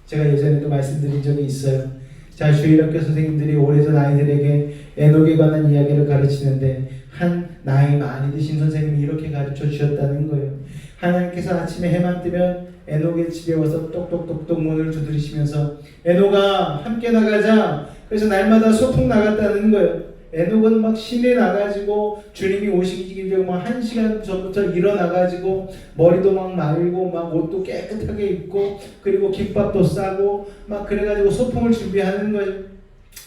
제가 예전에도 말씀드린 적이 있어요. 자, 주일학교 선생님들이 오래전 아이들에게 에녹에 관한 이야기를 가르치는데 한 나이 많이 드신 선생님이 이렇게 가르쳐 주셨다는 거예요. 하나님께서 아침에 해만 뜨면 에녹의 집에 와서 똑똑똑똑 문을 두드리시면서 에녹아 함께 나가자. 그래서 날마다 소풍 나갔다는 거예요. 에녹은 막 시내 나가지고 주님이 오시기 전에 막 1시간 전부터 일어나가지고 머리도 막 말고 막 옷도 깨끗하게 입고 그리고 김밥도 싸고 막 그래가지고 소풍을 준비하는 거예요.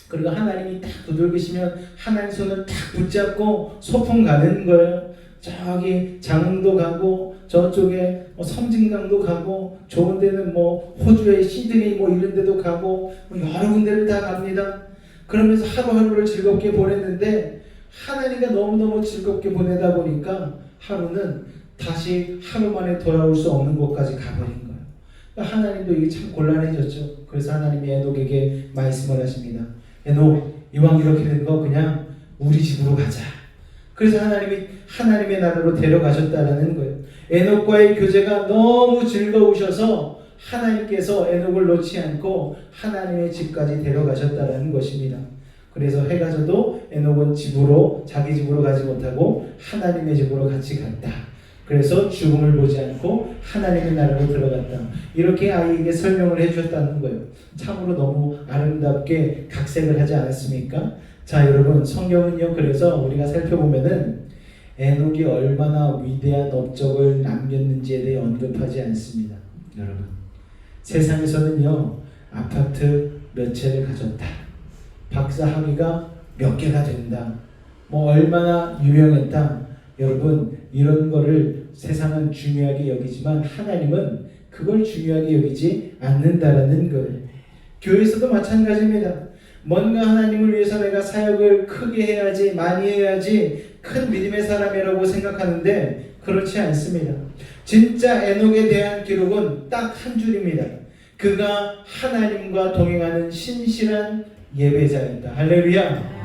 그리고 하나님이 딱 두들기시면 하나님 손을 딱 붙잡고 소풍 가는 거예요. 저기 장흥도 가고 저쪽에 섬진강도 가고 좋은 데는 뭐 호주의 시드니 뭐 이런 데도 가고 뭐 여러 군데를 다 갑니다. 그러면서 하루하루를 즐겁게 보냈는데 하나님과 너무너무 즐겁게 보내다 보니까 하루는 다시 하루 만에 돌아올 수 없는 곳까지 가버린 거예요. 그러니까 하나님도 이게 참 곤란해졌죠. 그래서 하나님이 에녹에게 말씀을 하십니다. 에녹, 이왕 이렇게 된 거 그냥 우리 집으로 가자. 그래서 하나님이 하나님의 나라로 데려가셨다라는 거예요. 에녹과의 교제가 너무 즐거우셔서 하나님께서 에녹을 놓지 않고 하나님의 집까지 데려가셨다라는 것입니다. 그래서 해가 져도 에녹은 집으로, 자기 집으로 가지 못하고 하나님의 집으로 같이 갔다. 그래서 죽음을 보지 않고 하나님의 나라로 들어갔다. 이렇게 아이에게 설명을 해주셨다는 거예요. 참으로 너무 아름답게 각색을 하지 않았습니까? 자, 여러분, 성경은요, 그래서 우리가 살펴보면은 에녹이 얼마나 위대한 업적을 남겼는지에 대해 언급하지 않습니다. 여러분, 세상에서는요, 아파트 몇 채를 가졌다, 박사 학위가 몇 개가 된다, 뭐 얼마나 유명했다. 여러분, 이런 거를 세상은 중요하게 여기지만 하나님은 그걸 중요하게 여기지 않는다라는 거예요. 교회에서도 마찬가지입니다. 뭔가 하나님을 위해서 내가 사역을 크게 해야지, 많이 해야지 큰 믿음의 사람이라고 생각하는데 그렇지 않습니다. 진짜 에녹에 대한 기록은 딱 한 줄입니다. 그가 하나님과 동행하는 신실한 예배자였다. 할렐루야.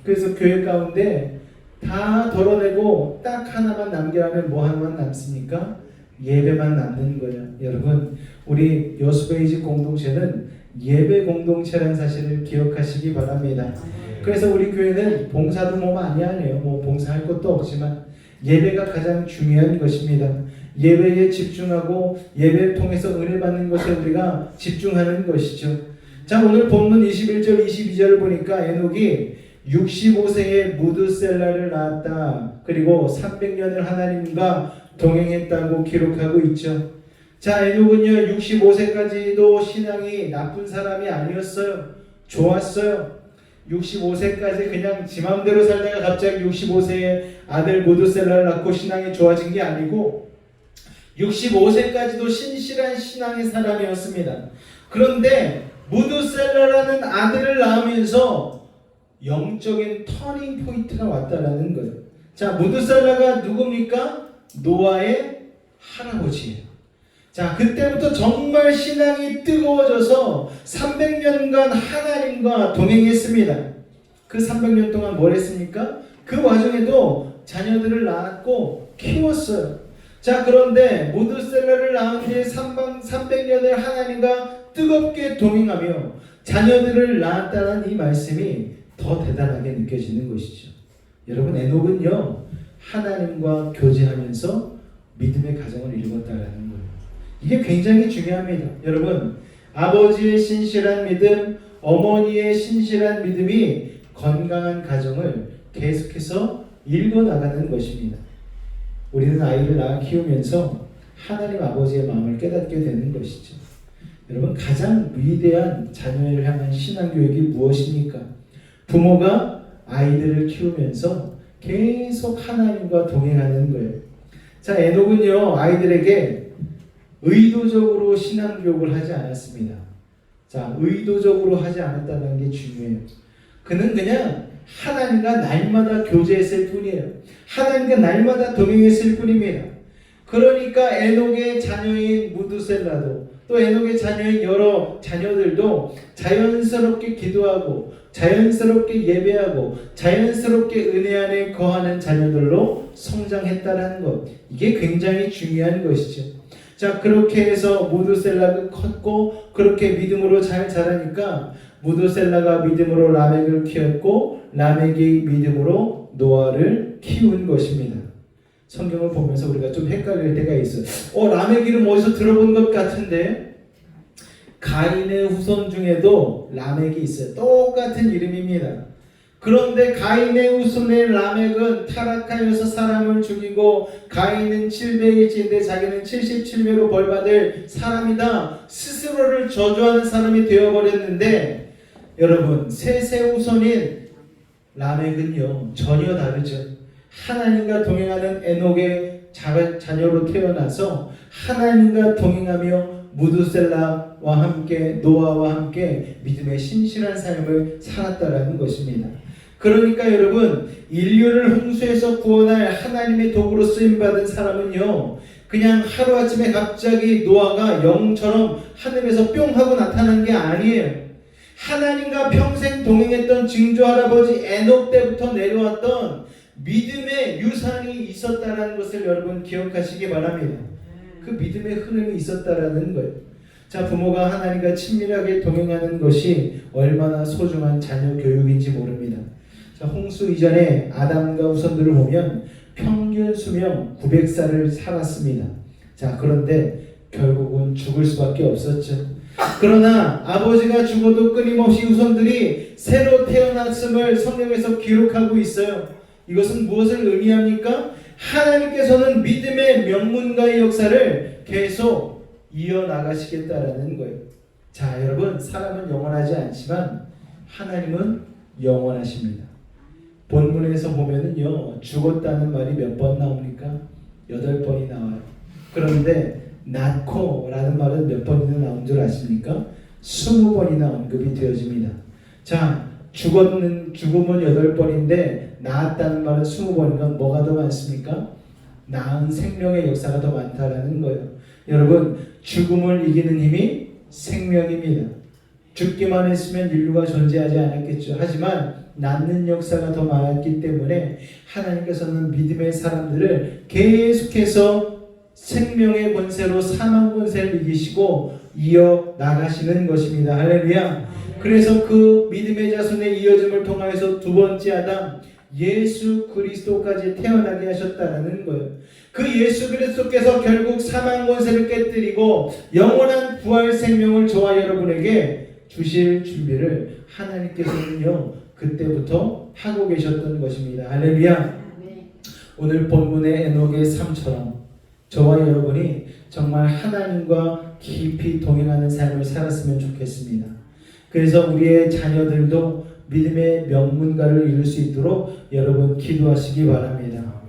그래서 교회 가운데 다 덜어내고 딱 하나만 남겨라면 뭐 하나만 남습니까? 예배만 남는 거예요. 여러분, 우리 여수베이직 공동체는 예배 공동체라는 사실을 기억하시기 바랍니다. 그래서 우리 교회는 봉사도 뭐 많이 안 해요. 뭐 봉사할 것도 없지만 예배가 가장 중요한 것입니다. 예배에 집중하고 예배를 통해서 은혜 받는 것에 우리가 집중하는 것이죠. 자, 오늘 본문 21절 22절을 보니까 에녹이 65세에 무드셀라를 낳았다. 그리고 300년을 하나님과 동행했다고 기록하고 있죠. 자, 에녹은요 65세까지도 신앙이 나쁜 사람이 아니었어요. 좋았어요. 65세까지 그냥 지 맘대로 살다가 갑자기 65세에 아들 무드셀라를 낳고 신앙이 좋아진 게 아니고 65세까지도 신실한 신앙의 사람이었습니다. 그런데 무드셀라라는 아들을 낳으면서 영적인 터닝 포인트가 왔다라는 거예요. 자, 무드셀라가 누굽니까? 노아의 할아버지예요. 자, 그때부터 정말 신앙이 뜨거워져서 300년간 하나님과 동행했습니다. 그 300년 동안 뭘 했습니까? 그 와중에도 자녀들을 낳았고 키웠어요. 자, 그런데 무드셀라를 낳은 뒤에 300년을 하나님과 뜨겁게 동행하며 자녀들을 낳았다는 이 말씀이 더 대단하게 느껴지는 것이죠. 여러분, 에녹은요 하나님과 교제하면서 믿음의 가정을 이루었다라는 거예요. 이게 굉장히 중요합니다. 여러분, 아버지의 신실한 믿음, 어머니의 신실한 믿음이 건강한 가정을 계속해서 읽어나가는 것입니다. 우리는 아이를 낳아 키우면서 하나님 아버지의 마음을 깨닫게 되는 것이죠. 여러분, 가장 위대한 자녀를 향한 신앙교육이 무엇입니까? 부모가 아이들을 키우면서 계속 하나님과 동행하는 거예요. 자, 에녹은요 아이들에게 의도적으로 신앙교육을 하지 않았습니다. 자, 의도적으로 하지 않았다는 게 중요해요. 그는 그냥 하나님과 날마다 교제했을 뿐이에요. 하나님과 날마다 동행했을 뿐입니다. 그러니까 에녹의 자녀인 무드셀라도 또 에녹의 자녀인 여러 자녀들도 자연스럽게 기도하고 자연스럽게 예배하고 자연스럽게 은혜 안에 거하는 자녀들로 성장했다는 것, 이게 굉장히 중요한 것이죠. 자, 그렇게 해서 무드셀라가 컸고 그렇게 믿음으로 잘 자라니까 무드셀라가 믿음으로 라멕을 키웠고 라멕이 믿음으로 노아를 키운 것입니다. 성경을 보면서 우리가 좀 헷갈릴 때가 있어요. 라멕 이름 어디서 들어본 것 같은데, 가인의 후손 중에도 라멕이 있어요. 똑같은 이름입니다. 그런데 가인의 후손의 라멕은 타락하여서 사람을 죽이고 가인은 700일째인데 자기는 77배로 벌받을 사람이다, 스스로를 저주하는 사람이 되어버렸는데, 여러분, 셋의 후손인 라멕은요 전혀 다르죠. 하나님과 동행하는 에녹의 자녀로 태어나서 하나님과 동행하며 무두셀라와 함께 노아와 함께 믿음의 신실한 삶을 살았다라는 것입니다. 그러니까 여러분, 인류를 홍수에서 구원할 하나님의 도구로 쓰임받은 사람은요, 그냥 하루아침에 갑자기 노아가 영처럼 하늘에서 뿅 하고 나타난 게 아니에요. 하나님과 평생 동행했던 증조 할아버지 에녹 때부터 내려왔던 믿음의 유산이 있었다는 것을 여러분 기억하시기 바랍니다. 그 믿음의 흐름이 있었다라는 거예요. 자, 부모가 하나님과 친밀하게 동행하는 것이 얼마나 소중한 자녀 교육인지 모릅니다. 자, 홍수 이전에 아담과 후손들을 보면 평균 수명 900살을 살았습니다. 자, 그런데 결국은 죽을 수밖에 없었죠. 그러나 아버지가 죽어도 끊임없이 후손들이 새로 태어났음을 성경에서 기록하고 있어요. 이것은 무엇을 의미합니까? 하나님께서는 믿음의 명문가의 역사를 계속 이어나가시겠다라는 거예요. 자, 여러분, 사람은 영원하지 않지만 하나님은 영원하십니다. 본문에서 보면은요, 죽었다는 말이 몇 번 나옵니까? 8번이 나와요. 그런데 낳고라는 말은 몇 번이나 나온 줄 아십니까? 20번이나 언급이 되어집니다. 자, 죽음은 8번인데 낳았다는 말은 20번이면 뭐가 더 많습니까? 낳은 생명의 역사가 더 많다라는 거예요. 여러분, 죽음을 이기는 힘이 생명입니다. 죽기만 했으면 인류가 존재하지 않았겠죠. 하지만 낳는 역사가 더 많았기 때문에 하나님께서는 믿음의 사람들을 계속해서 생명의 권세로 사망 권세를 이기시고 이어 나가시는 것입니다. 할렐루야. 그래서 그 믿음의 자손의 이어짐을 통하여서 두 번째 아담 예수 그리스도까지 태어나게 하셨다는 거예요. 그 예수 그리스도께서 결국 사망 권세를 깨뜨리고 영원한 부활 생명을 저와 여러분에게 주실 준비를 하나님께서는요, 그때부터 하고 계셨던 것입니다. 할렐루야. 오늘 본문의 에녹의 삶처럼 저와 여러분이 정말 하나님과 깊이 동행하는 삶을 살았으면 좋겠습니다. 그래서 우리의 자녀들도 믿음의 명문가를 이룰 수 있도록 여러분 기도하시기 바랍니다.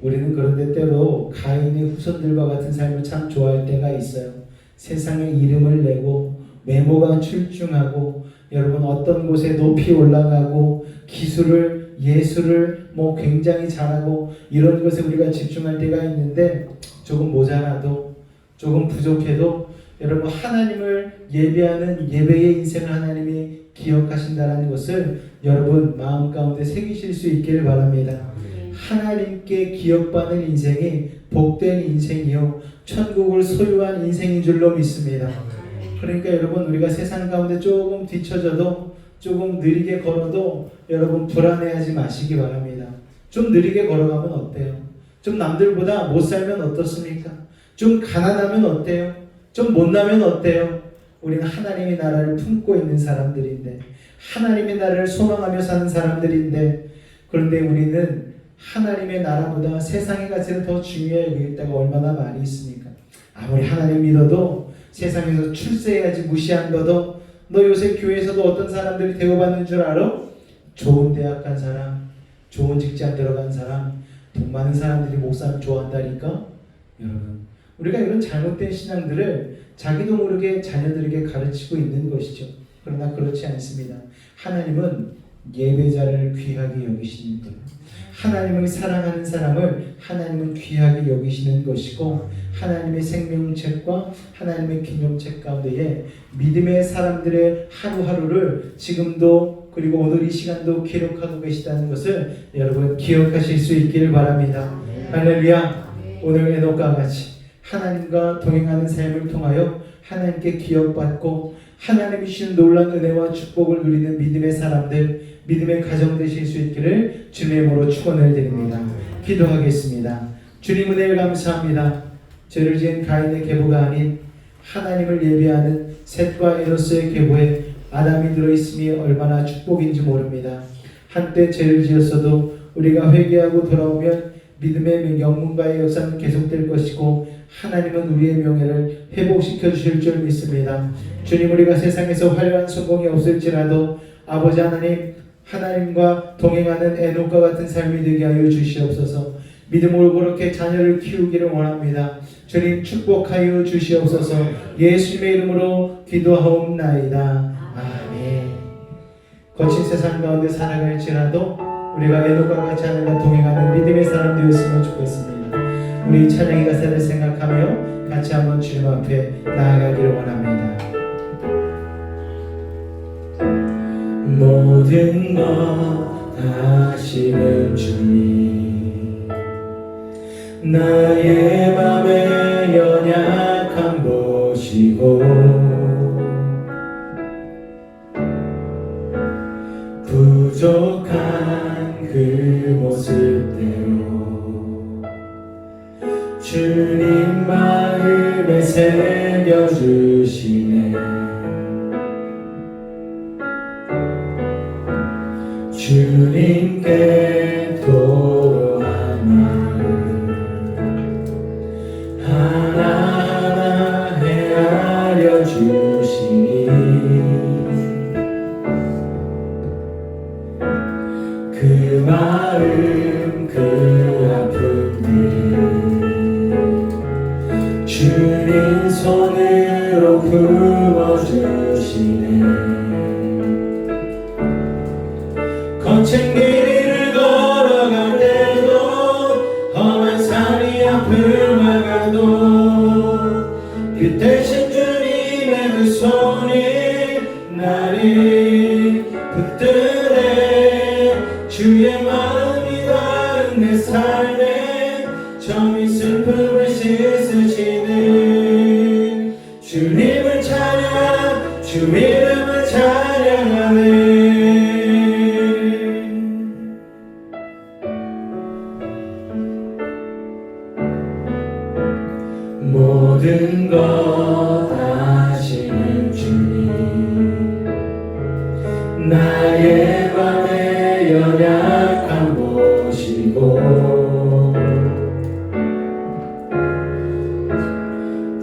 우리는 그런데 때로 가인의 후손들과 같은 삶을 참 좋아할 때가 있어요. 세상에 이름을 내고 외모가 출중하고 여러분 어떤 곳에 높이 올라가고 기술을 예술을 굉장히 잘하고 이런 것에 우리가 집중할 때가 있는데 조금 모자라도 조금 부족해도 여러분 하나님을 예배하는 예배의 인생을 하나님이 기억하신다는 것을 여러분 마음 가운데 새기실 수 있기를 바랍니다. 하나님께 기억받는 인생이 복된 인생이요 천국을 소유한 인생인 줄로 믿습니다. 그러니까 여러분 우리가 세상 가운데 조금 뒤처져도 조금 느리게 걸어도 여러분 불안해하지 마시기 바랍니다. 좀 느리게 걸어가면 어때요? 좀 남들보다 못 살면 어떻습니까? 좀 가난하면 어때요? 좀 못나면 어때요? 우리는 하나님의 나라를 품고 있는 사람들인데 하나님의 나라를 소망하며 사는 사람들인데 그런데 우리는 하나님의 나라보다 세상의 가치를 더 중요하게 여기다가 얼마나 많이 있습니까? 아무리 하나님 믿어도 세상에서 출세해야지 무시한 거도 너 요새 교회에서도 어떤 사람들이 대우받는 줄 알아? 좋은 대학 간 사람, 좋은 직장 들어간 사람, 돈 많은 사람들이 목사를 좋아한다니까? 여러분 우리가 이런 잘못된 신앙들을 자기도 모르게 자녀들에게 가르치고 있는 것이죠. 그러나 그렇지 않습니다. 하나님은 예배자를 귀하게 여기시는 거예요. 하나님을 사랑하는 사람을 하나님은 귀하게 여기시는 것이고 하나님의 생명책과 하나님의 기념책 가운데에 믿음의 사람들의 하루하루를 지금도 그리고 오늘 이 시간도 기록하고 계시다는 것을 여러분 기억하실 수 있기를 바랍니다. 할렐루야. 오늘 에녹과 같이 하나님과 동행하는 삶을 통하여 하나님께 기억받고 하나님이 주신 놀라운 은혜와 축복을 누리는 믿음의 사람들, 믿음의 가정 되실 수 있기를 주님의 이름으로 축원을 드립니다. 기도하겠습니다. 주님 은혜를 감사합니다. 죄를 지은 가인의 계보가 아닌 하나님을 예배하는 셋과 에노스의 계보에 아담이 들어있음이 얼마나 축복인지 모릅니다. 한때 죄를 지었어도 우리가 회개하고 돌아오면 믿음의 영문과의 역사는 계속될 것이고 하나님은 우리의 명예를 회복시켜 주실 줄 믿습니다. 주님 우리가 세상에서 화려한 성공이 없을지라도 아버지 하나님 하나님과 동행하는 에녹과 같은 삶이 되게 하여 주시옵소서. 믿음으로 그렇게 자녀를 키우기를 원합니다. 주님 축복하여 주시옵소서. 예수님의 이름으로 기도하옵나이다. 아멘. 거친 세상 가운데 살아갈지라도 우리가 에녹과 같이 하늘과 동행하는 믿음의 사람 되었으면 좋겠습니다. 우리 찬양의 가사를 생각하며 같이 한번 주님 앞에 나아가기를 원합니다. 모든 것 다시는 주님, 나의 맘의 연약함 보시고 부족한 그 모습대로 주님 마음에 새겨주시네. 주님께 도로한 마음 하나하나 헤아려 주시니 그 마음 그 아픔들 주님 손으로 품어주시네. 거친 길을 걸어갈 때도 험한 산이 앞을 막아도 그 대신 주님의 그 손이 나를 붙드네. 주의 마음이 닿은 내 삶에 점이 슬픔을 씻으시는 주님을 찬양 주 이름을 찬양하네. 모든 것 아시는 주님, 나의 맘의 연약함 보시고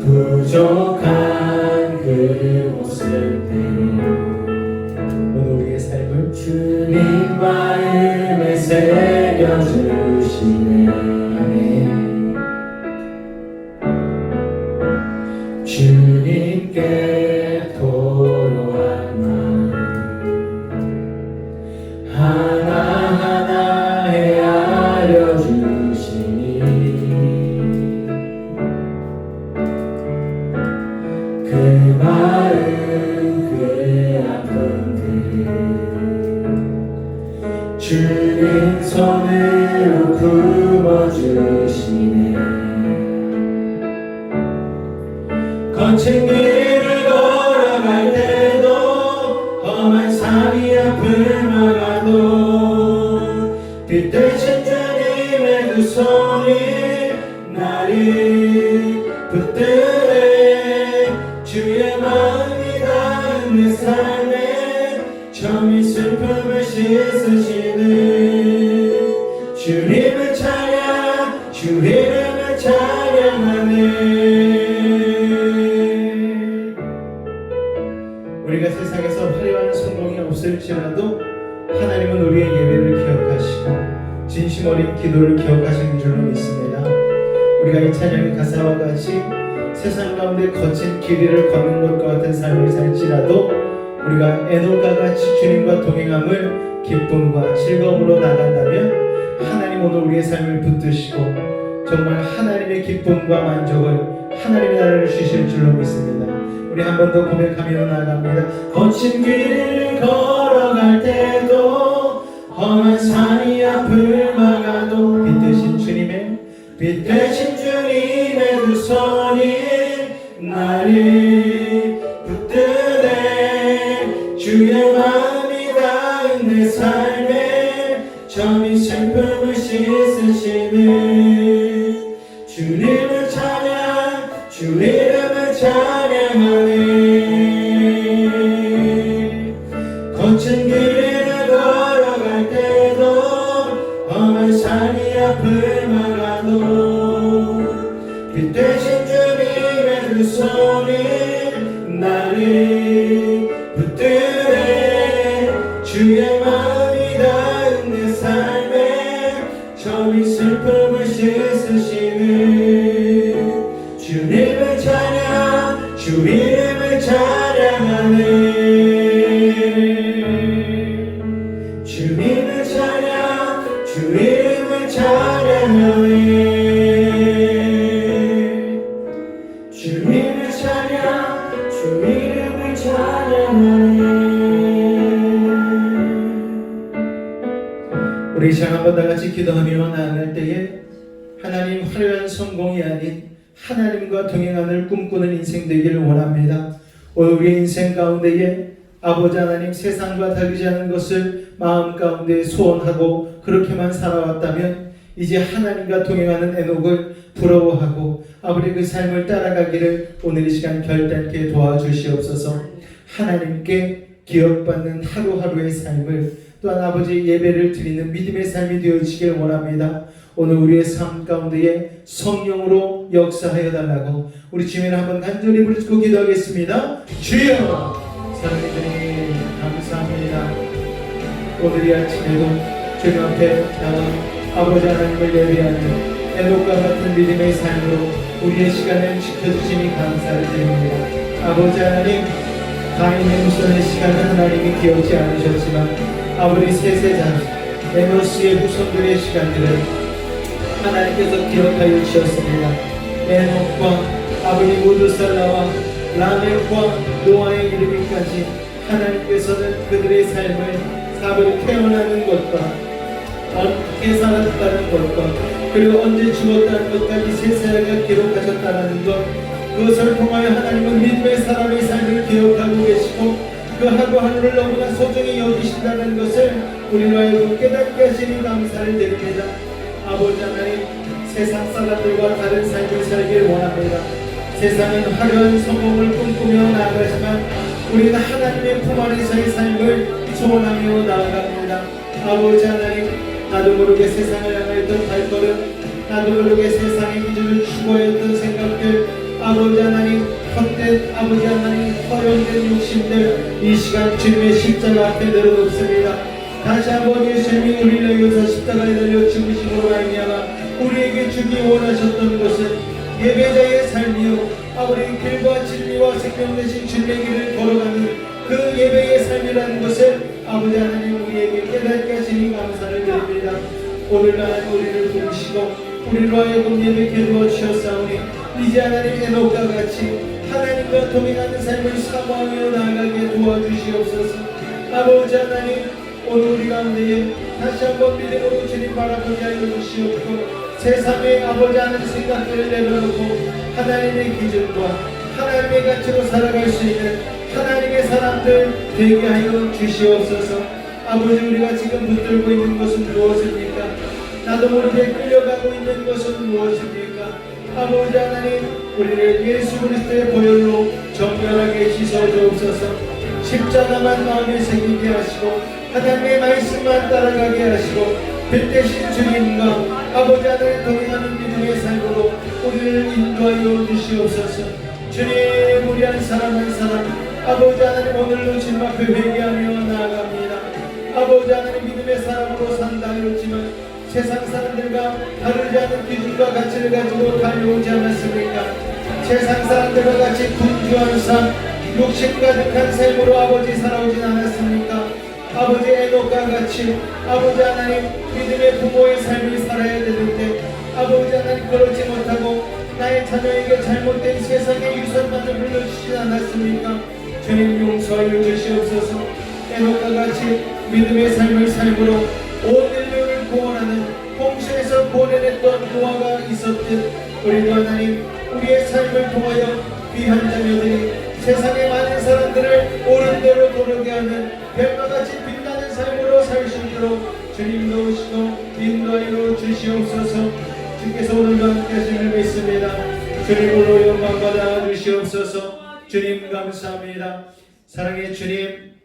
부족한 그 모습대로 오늘 우리의 삶을 주님 마음에 새겨주시네. 아멘. 주님께 도로한 마음 하나하나 헤아려 주시니 그 마음 그 아픔들 주님 손으로 품어주시네. 거친 길을 걸어갈 때도 험한 산이 앞을 막아도 빛 대신 주님의 그 손이 나를 붙드네. 주의 마음이 닿은 내 삶에 점이 슬픔을 씻으시는 주님을 찬양 주 이름을 찬양하네. 우리가 세상에서 화려한 성공이 없을지라도 하나님은 우리의 예배를 기억하시고 진심 어린 기도를 기억하시는 줄로 믿습니다. 우리가 이 찬양의 가사와 같이 세상 가운데 거친 길이를 걷는 것과 같은 삶을 살지라도 우리가 에녹과 같이 주님과 동행함을 기쁨과 즐거움으로 나간다면 하나님 오늘 우리의 삶을 붙드시고 정말 하나님의 기쁨과 만족을 하나님의 나라를 주실 줄로 믿습니다. 우리 한 번 더 고백하며 나아갑니다. 거친 길을 걸어갈 때도 험한 산이 앞을 막아도 빛 대신 주님의 그 손이 나를 붙드네. 주의 마음이 닿은 내 삶에 점이 슬픔을 씻으시는 주님을 찬양 주 이름을 찬양하네. 거친 길을 걸어갈 때도 험한 산이 앞을 막아도 빛 대신 주님의 그 손이 나를 붙드네. 주의 마음이 닿은 내 삶에 저희 슬픔을 씻으시는 주님을 찬양 주 이름을 찬양하네 주님을 찬양 주 이름을 찬양하네 주님을 찬양 주 이름을 찬양하네. 우리 이 시간 한번 다 같이 기도하며 나아갈 때에 하나님 화려한 성공이 아닌 하나님과 동행하는 꿈꾸는 인생 되기를 원합니다. 오늘 우리 인생 가운데에 아버지 하나님 세상과 다르지 않은 것을 마음 가운데 소원하고 그렇게만 살아왔다면 이제 하나님과 동행하는 에녹을 부러워하고 아버지 그 삶을 따라가기를 오늘 이 시간 결단케 도와주시옵소서. 하나님께 기억받는 하루하루의 삶을 또한 아버지 예배를 드리는 믿음의 삶이 되어지길 원합니다. 오늘 우리의 삶 가운데에 성령으로 역사하여 달라고 우리 주님을 한번 간절히 부르짖고 기도하겠습니다. 주여 사랑의 주님 감사합니다. 오늘 이 아침에도 주님 앞에 나와 아버지 하나님을 예배하는 에녹과 같은 믿음의 삶으로 우리의 시간을 지켜주시니 감사를 드립니다. 아버지 하나님 가인의 후손의 시간은 하나님이 기억지 않으셨지만 아버지 세세자 에노스의 후손들의 시간들을 하나님께서 기억하여 주셨습니다. 에녹과 아버지 무드살라와 라멕과 노아의 이르기까지 하나님께서는 그들의 삶을 사부를 태어나는 것과 어떻게 살았다는 것과 그리고 언제 죽었다는 것까지 세세하게 기록하셨다는 것, 그것을 통하여 하나님은 믿음의 사람의 삶을 기억하고 계시고 그 하루하루를 너무나 소중히 여기신다는 것을 우리로 하여금 깨닫게 하시니 감사를 드립니다. 아버지 하나님 세상 사람들과 다른 삶을 살길 원합니다. 세상은 화려한 성공을 꿈꾸며 나아가지만 우리는 하나님의 품 안에서의 삶을 소원하며 나아갑니다. 아버지 하나님 나도 모르게 세상을 향하였던 발걸음, 나도 모르게 세상의 기준을 추구하였던 생각들, 아버지 하나님 헛된 아버지 하나님 허용된 욕심들 이 시간 주님의 십자가 앞에 내려놓습니다. 다시 한번 예수님이 우리를 위해서 십자가에 달려 죽으심으로 말미암아 우리에게 주기 원하셨던 것은 예배자의 삶이요 아버지 길과 진리와 생명 되신 주님의 길을 걸어가는 그 예배의 삶이라는 것을 아버지 하나님 우리에게 깨닫게 하시니 감사를 드립니다. 오늘 하나님 우리를 부르시고 우리로 하여금 예배케 도와주셨사오니 이제 하나님 에녹과 같이 하나님과 동행하는 삶을 사모하며 나아가게 도와주시옵소서. 아버지 하나님 오늘 우리 가운데에 다시 한번 믿음으로 주님 바라보게 하여 주시옵고 세상의 아버지 하나님 생각들을 내려놓고 하나님의 기준과 하나님의 가치로 살아갈 수 있는 하나님의 사람들 되게 하여 주시옵소서. 아버지 우리가 지금 붙들고 있는 것은 무엇입니까? 나도 모르게 끌려가고 있는 것은 무엇입니까? 아버지 하나님 우리를 예수 그리스도의 보혈로 정결하게 씻어주옵소서. 십자가만 마음에 새기게 하시고 하나님의 말씀만 따라가게 하시고 빛되신 주님과 아버지 하나님 동행하는 믿음의 삶으로 우리를 인도하여 주시옵소서. 주님 우리 한 사람 한 사람 아버지 하나님 오늘도 주님 앞에 회개하며 나아갑니다. 아버지 하나님 믿음의 사람으로 산다 하였지만 세상 사람들과 다르지 않은 기준과 가치를 가지고 달려오지 않았습니까? 세상 사람들과 같이 분주한 삶, 욕심 가득한 삶으로 아버지 살아오진 않았습니까? 아버지 에녹과 같이 아버지 하나님 믿음의 부모의 삶을 살아야 되는데 아버지 하나님 그러지 못하고 나의 자녀에게 잘못된 세상의 유산만을 물려주시지 않았습니까? 주님 용서하여 주시옵소서. 에녹과 같이 믿음의 삶을 삶으로 온 인류를 구원하는 홍수에서 구원해냈던 노아가 있었듯 우리도 하나님 우리의 삶을 통하여 귀한 자녀들이 세상의 많은 사람들을 옳은 대로 돌아오게 하는 뱀과 같이 빛나는 삶으로 살 수 있도록 주님 도우시고 인도하여 주시옵소서. 주께서 오늘도 함께 하심을 믿습니다. 주님으로 영광 받아 주시옵소서. 주님 감사합니다. 사랑의 주님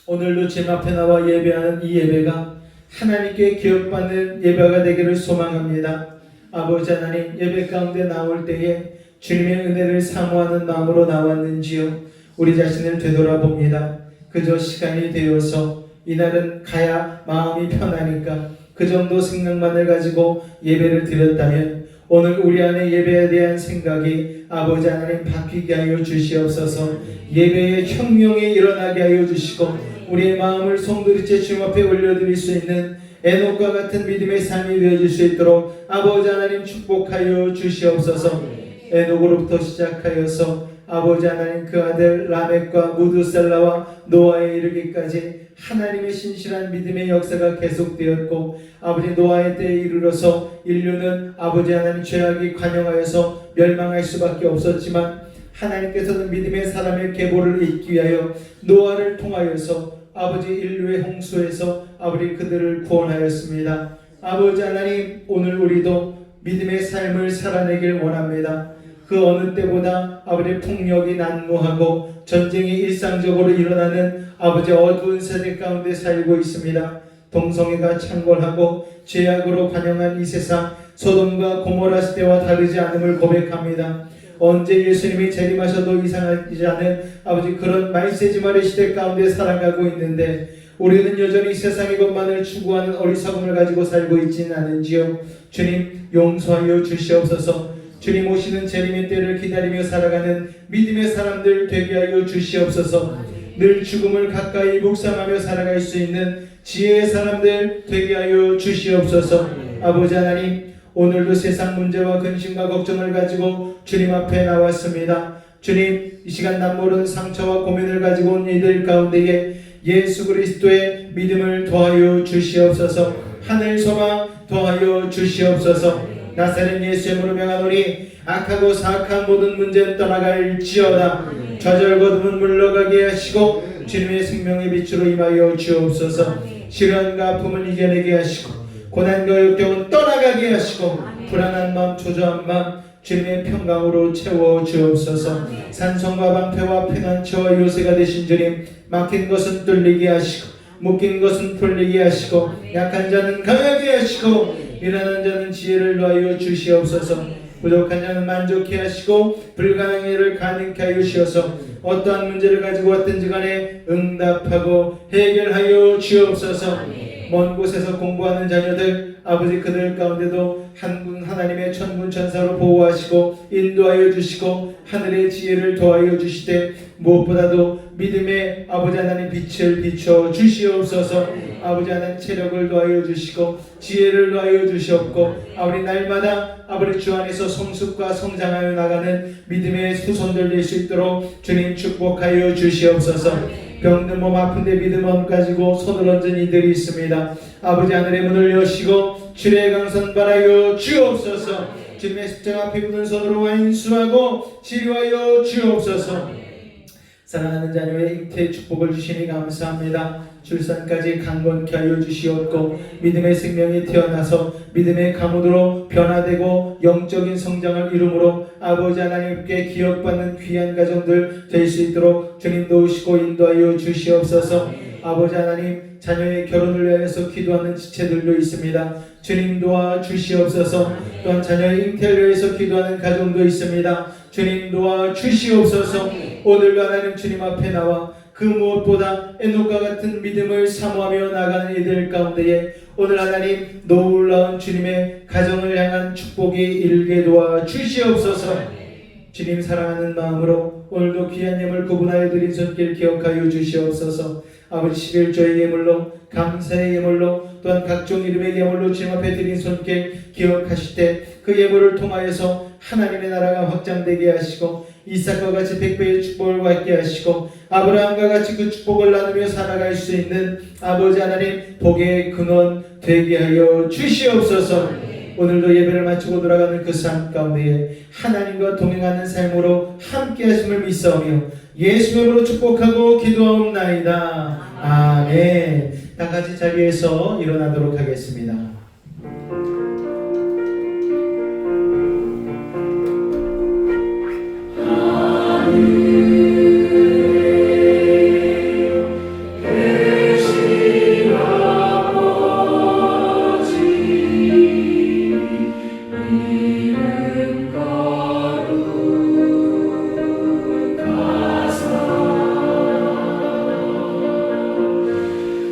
오늘도 제 앞에 나와 예배하는 이 예배가 하나님께 기억받는 예배가 되기를 소망합니다. 아버지 하나님 예배 가운데 나올 때에 주님의 은혜를 사모하는 마음으로 나왔는지요 우리 자신을 되돌아봅니다. 그저 시간이 되어서 이날은 가야 마음이 편하니까 그 정도 생각만을 가지고 예배를 드렸다면 오늘 우리 안에 예배에 대한 생각이 아버지 하나님 바뀌게 하여 주시옵소서. 예배의 혁명이 일어나게 하여 주시고 우리의 마음을 송두리째 주님 앞에 올려드릴 수 있는 에녹과 같은 믿음의 삶이 되어질 수 있도록 아버지 하나님 축복하여 주시옵소서. 에녹으로부터 시작하여서 아버지 하나님 그 아들 라멕과 무드셀라와 노아에 이르기까지 하나님의 신실한 믿음의 역사가 계속되었고 아버지 노아의 때에 이르러서 인류는 아버지 하나님 죄악이 관영하여서 멸망할 수밖에 없었지만 하나님께서는 믿음의 사람의 계보를 잇기 위하여 노아를 통하여서 아버지 인류의 홍수에서 아버지 그들을 구원하였습니다. 아버지 하나님 오늘 우리도 믿음의 삶을 살아내길 원합니다. 그 어느 때보다 아버지 폭력이 난무하고 전쟁이 일상적으로 일어나는 아버지 어두운 세대 가운데 살고 있습니다. 동성애가 창궐하고 죄악으로 관영한 이 세상 소돔과 고모라 시대와 다르지 않음을 고백합니다. 언제 예수님이 재림하셔도 이상하지 않은 아버지 그런 말세지말의 시대 가운데 살아가고 있는데 우리는 여전히 세상의 것만을 추구하는 어리석음을 가지고 살고 있지는 않은지요. 주님 용서하여 주시옵소서. 주님 오시는 재림의 때를 기다리며 살아가는 믿음의 사람들 되게 하여 주시옵소서. 늘 죽음을 가까이 묵상하며 살아갈 수 있는 지혜의 사람들 되게 하여 주시옵소서. 아버지 하나님 오늘도 세상 문제와 근심과 걱정을 가지고 주님 앞에 나왔습니다. 주님 이 시간 남모른 상처와 고민을 가지고 온 이들 가운데에 예수 그리스도의 믿음을 더하여 주시옵소서. 하늘 소망 더하여 주시옵소서. 나사렛 예수의 이름으로 명하노니 악하고 사악한 모든 문제는 떠나갈지어다. 좌절거둠은 물러가게 하시고 주님의 생명의 빛으로 임하여 주옵소서. 시련과 아픔을 이겨내게 하시고 고난과 역경은 떠나가게 하시고 불안한 마음 초조한 마음 주님의 평강으로 채워 주옵소서. 산성과 방패와 피난처와 요새가 되신 주님 막힌 것은 뚫리게 하시고 묶인 것은 풀리게 하시고 약한 자는 강하게 하시고 일하는 자는 지혜를 더하여 주시옵소서. 부족한 자는 만족케 하시고 불가능한 일을 가능케 하여 주셔서 어떠한 문제를 가지고 왔든지 간에 응답하고 해결하여 주옵소서. 먼 곳에서 공부하는 자녀들 아버지 그들 가운데도 하나님의 천군 천사로 보호하시고 인도하여 주시고 하늘의 지혜를 더하여 주시되 무엇보다도 믿음의 아버지 하나님 빛을 비춰 주시옵소서. 아버지 하나님 체력을 더하여 주시고 지혜를 더하여 주시옵고 아버지 날마다 아버지 주 안에서 성숙과 성장하여 나가는 믿음의 후손들 될 수 있도록 주님 축복하여 주시옵소서. 병든 몸 아픈데 믿음을 가지고 손을 얹은 이들이 있습니다. 아버지 하늘의 문을 여시고 주의 강선 바라여 주옵소서. 주님의 십자가 앞에 묻은 손으로 완수하고 치료하여 주옵소서. 사랑하는 자녀의 잉태의 축복을 주시니 감사합니다. 출산까지 강건케 하여 주시옵고 믿음의 생명이 태어나서 믿음의 가문으로 변화되고 영적인 성장을 이루므로 아버지 하나님께 기억받는 귀한 가정들 될 수 있도록 주님 도우시고 인도하여 주시옵소서. 아버지 하나님 자녀의 결혼을 위해서 기도하는 지체들도 있습니다. 주님 도와 주시옵소서. 또한 자녀의 잉태를 위해서 기도하는 가정도 있습니다. 주님 도와 주시옵소서. 오늘도 하나님 주님 앞에 나와 그 무엇보다 에녹과 같은 믿음을 사모하며 나가는 이들 가운데에 오늘 하나님 놀라운 주님의 가정을 향한 축복이 일게 도와 주시옵소서. 주님 사랑하는 마음으로 오늘도 귀한 예물 구분하여 드린 손길 기억하여 주시옵소서. 아버지 11조의 예물로 감사의 예물로 또한 각종 이름의 예물로 주님 앞에 드린 손길 기억하실 때 그 예물을 통하여서 하나님의 나라가 확장되게 하시고 이삭과 같이 100배의 축복을 받게 하시고 아브라함과 같이 그 축복을 나누며 살아갈 수 있는 아버지 하나님 복의 근원 되게 하여 주시옵소서. 오늘도 예배를 마치고 돌아가는 그 삶 가운데에 하나님과 동행하는 삶으로 함께 하심을 믿사오며 예수의 이름으로 축복하고 기도하옵나이다. 아멘. 다 같이 자리에서 일어나도록 하겠습니다.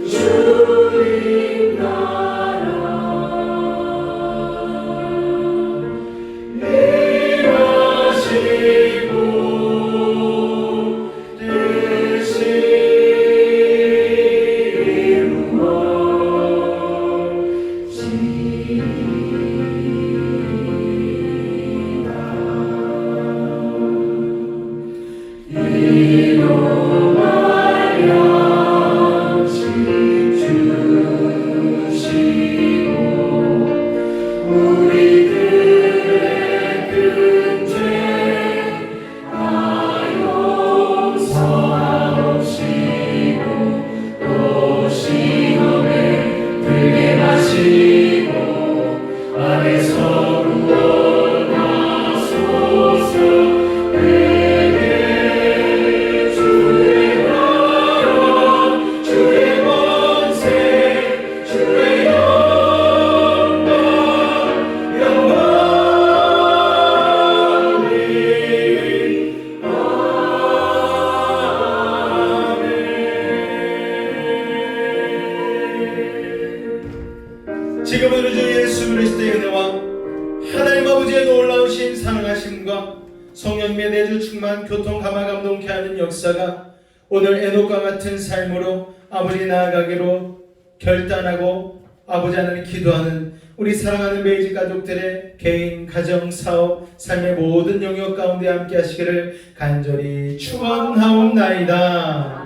주님 나라 지금은 우리 주 예수 그리스도의 은혜와 하나님 아버지의 놀라우신 사랑하심과 성령님의 내주 충만 교통 감화 감동케 하는 역사가 오늘 에녹과 같은 삶으로 아버지 나아가기로 결단하고 아버지 하나님 기도하는 우리 사랑하는 메이지 가족들의 개인, 가정, 사업, 삶의 모든 영역 가운데 함께 하시기를 간절히 축원하옵나이다.